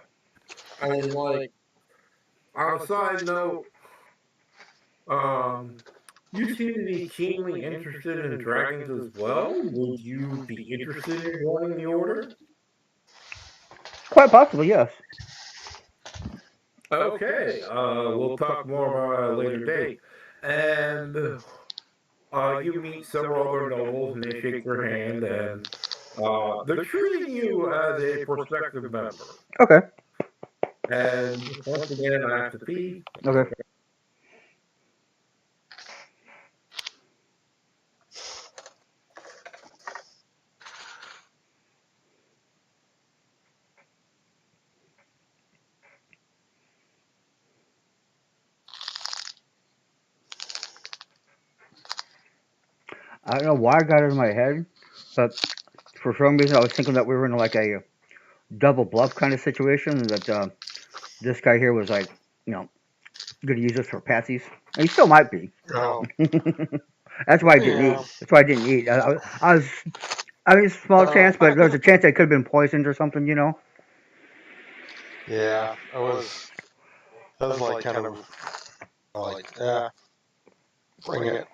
and like on a side note, um, you seem to be keenly interested in dragons as well. Would you be interested in joining the order? Quite possibly, yes. Okay, we'll talk more about it at a later date. And you meet several other nobles, and they shake your hand, and they're treating you as a prospective member. Okay. And once again, I have to pee. Okay. I don't know why I got it in my head, but for some reason I was thinking that we were in like a double bluff kind of situation, and that this guy here was like, you know, going to use us for patsies. And he still might be. Oh, That's why I didn't eat. yeah. That's why I didn't eat. I mean, small chance, but there's a chance I could have been poisoned or something, you know. Yeah, I was like kind of like, yeah, bring it.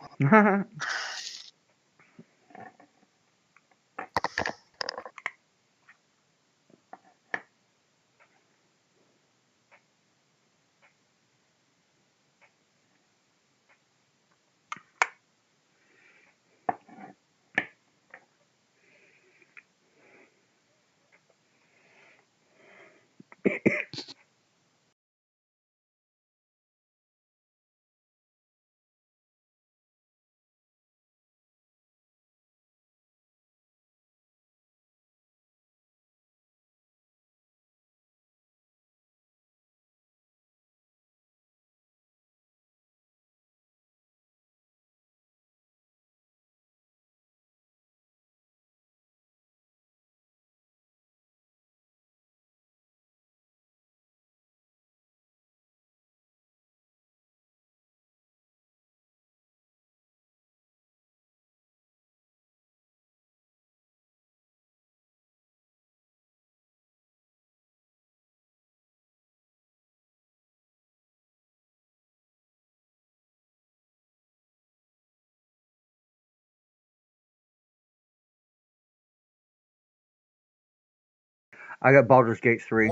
I got Baldur's Gate 3.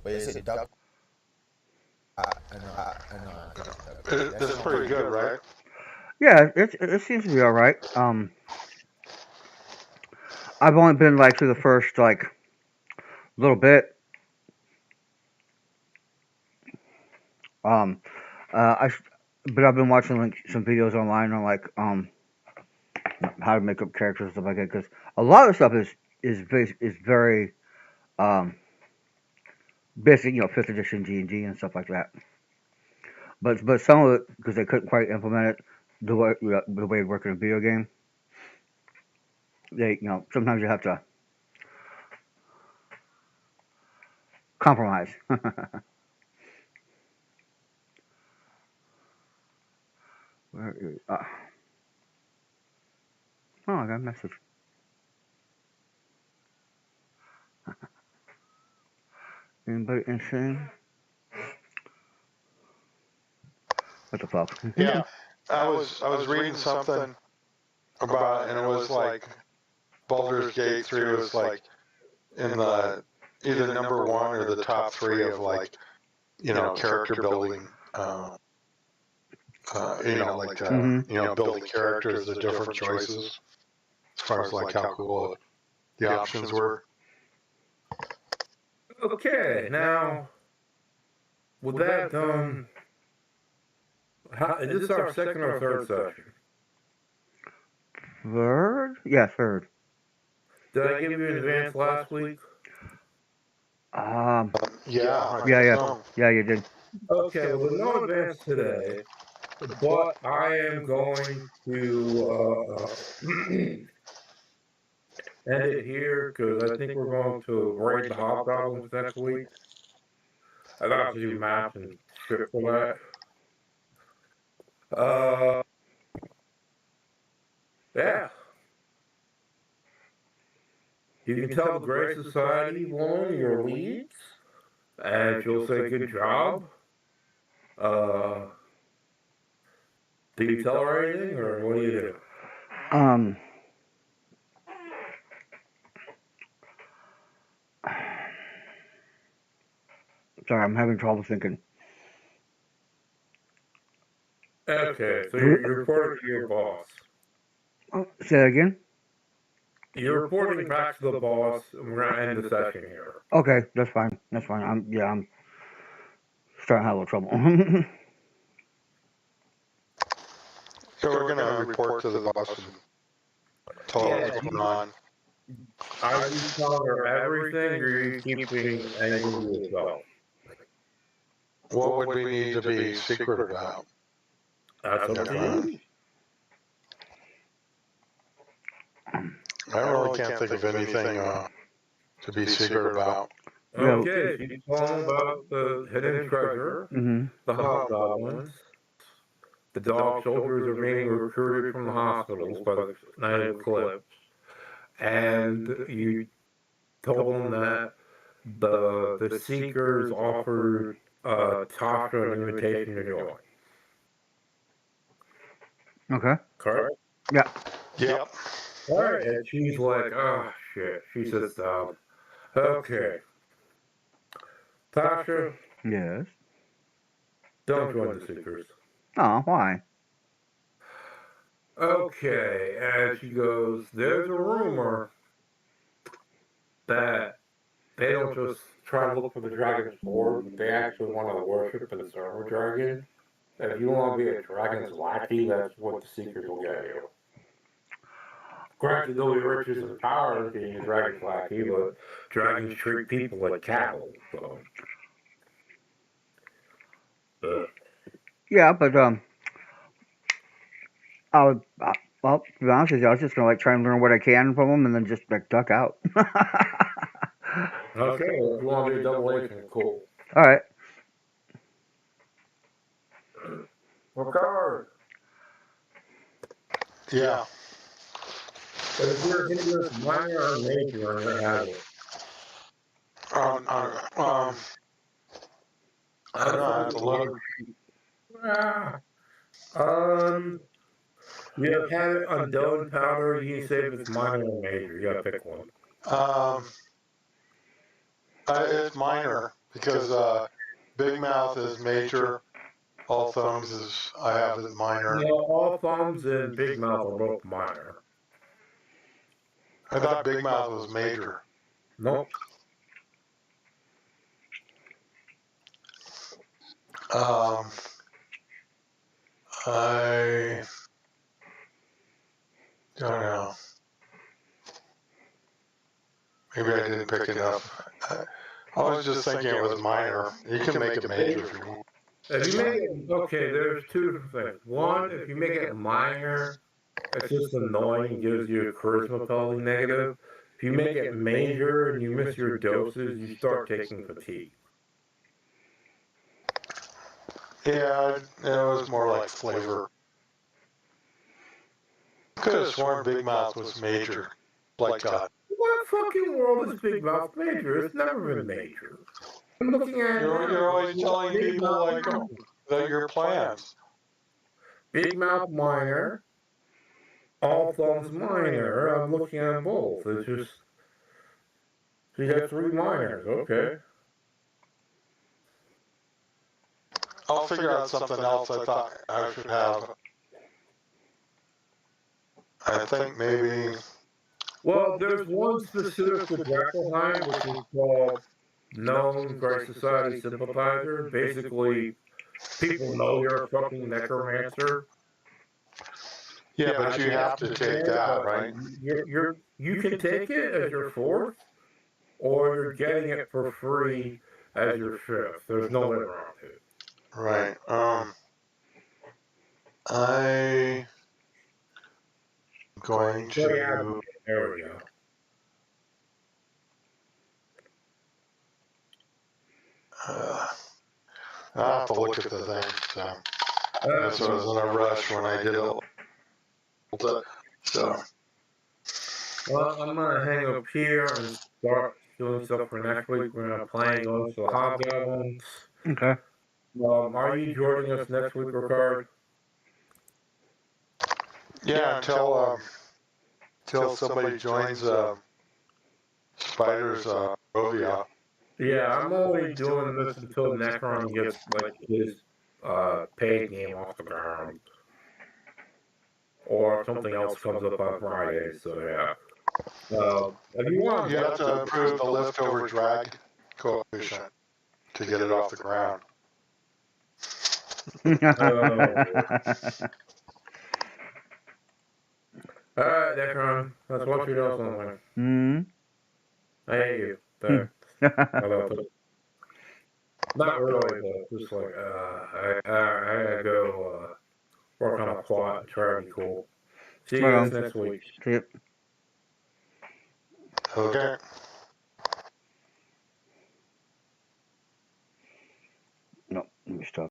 Wait, is it Duck? I know. That's pretty good, right? Yeah, it seems to be all right. I've only been like through the first like little bit. Um, but I've been watching like some videos online on like how to make up characters and stuff like that because a lot of stuff is very um basic, fifth edition D&D and stuff like that. But some of it because they couldn't quite implement it the way it worked in a video game. They sometimes you have to compromise. Where is oh, I got a message. Anybody insane? What the fuck? Yeah, I was reading something about it, and it was like Baldur's Gate 3 was like in the either number one or the top three of like character building. Building characters, the different choices as far as like how cool the options were. Okay, now with that done, is this our second or third session? Third? Yeah, third. Did I give you an advance last week? Yeah, Yeah, you did. Okay, well, there's no advance today, but I am going to end it here because I think we're going to raid the hobgoblins next week. I got to do math and shit for that. Yeah. You can tell the Grey Society woman your leads, and she'll say good job. Do you tell her anything, or what do you do? Sorry, I'm having trouble thinking. Okay, so you're reporting to your boss. Say that again? You're reporting back to the boss, and we're gonna end the session here. Okay, that's fine. That's fine. I'm starting to have a little trouble. So we're gonna report to the boss and tell her what's going on. Are you telling her everything, or are you keeping anything to yourself? What would we need to be secret about? That's up to you. I really can't think of anything to be secret about. Okay, she's telling about the hidden treasure, the hobgoblins, the dog soldiers are being recruited from the hospitals by the Night Eclipse, and you told them that the Seekers offered Tasha an invitation to join. Okay. Correct? Yeah. Yep. Alright, and she's like, oh shit. She says, okay. Tasha, Yes. don't join the Seekers. Oh, why? Okay, and she goes, there's a rumor that they don't just try to look for the dragon's sword, but they actually want to worship and serve a dragon. And if you want to be a dragon's lackey, that's what the Seekers will get you. Granted, there'll be riches and power being a dragon's lackey, but dragons treat people like cattle, so. Yeah, but well, to be honest with you, I was just gonna like try and learn what I can from them, and then just like duck out. Okay, well, if you want to do a double agent, cool. All right. Ricard. Yeah. If you're into minor or major, or has it? I don't know. I have to look. You have it on dough and powder. You can say if it's minor or major. You gotta pick one. It's minor because Big Mouth is major. All Thumbs is I have it minor. No, all thumbs and big mouth are both minor. I thought Big Mouth was major. Nope. I don't know. Maybe I didn't pick enough. I was just thinking it was minor. You can make it major if you want. If you make it, okay, there's two different things. One, if you make it minor, it's just annoying, gives you a charisma penalty negative. If you make it major and you miss your doses, you start taking fatigue. Yeah, it was more like flavor. Could have sworn Big Mouth was major. Like What fucking world is Big Mouth major? It's never been major. I'm looking at it now. you're always telling Big people Mouth like that your plans. Big Mouth minor, all thumbs minor. I'm looking at both. It's just you got three minors. Okay. I'll figure out something else I thought I should have. I think maybe. Well, there's one specific to Drakinhiem, which is called Known Great Society Sympathizer. Basically, people know you're a fucking necromancer. Yeah, but you have to take that, right? You can take it as your fourth, or you're getting it for free as your fifth. There's no limit on it. Right. I'm going to. There we go. I'll have to look at the thing. So I was in a rush when I did it. So. Well, I'm gonna hang up here and start doing stuff for next week. We're gonna play Ghosts of the Hobgoblins. Okay. Are you joining us next week, Ricard? Yeah, until somebody joins Spider's Rovia. Yeah, I'm only doing this until Necron gets like his paid game off the ground, or something else comes up on Friday. So yeah. If you want, You have to improve the liftover drag coefficient to get it off the ground. All right, Necron. Let's watch you know something. Hmm. I hate you. There. Not really, but just like I gotta go work on a plot and try to be cool. See you guys next week. See you. Okay. No, let me stop.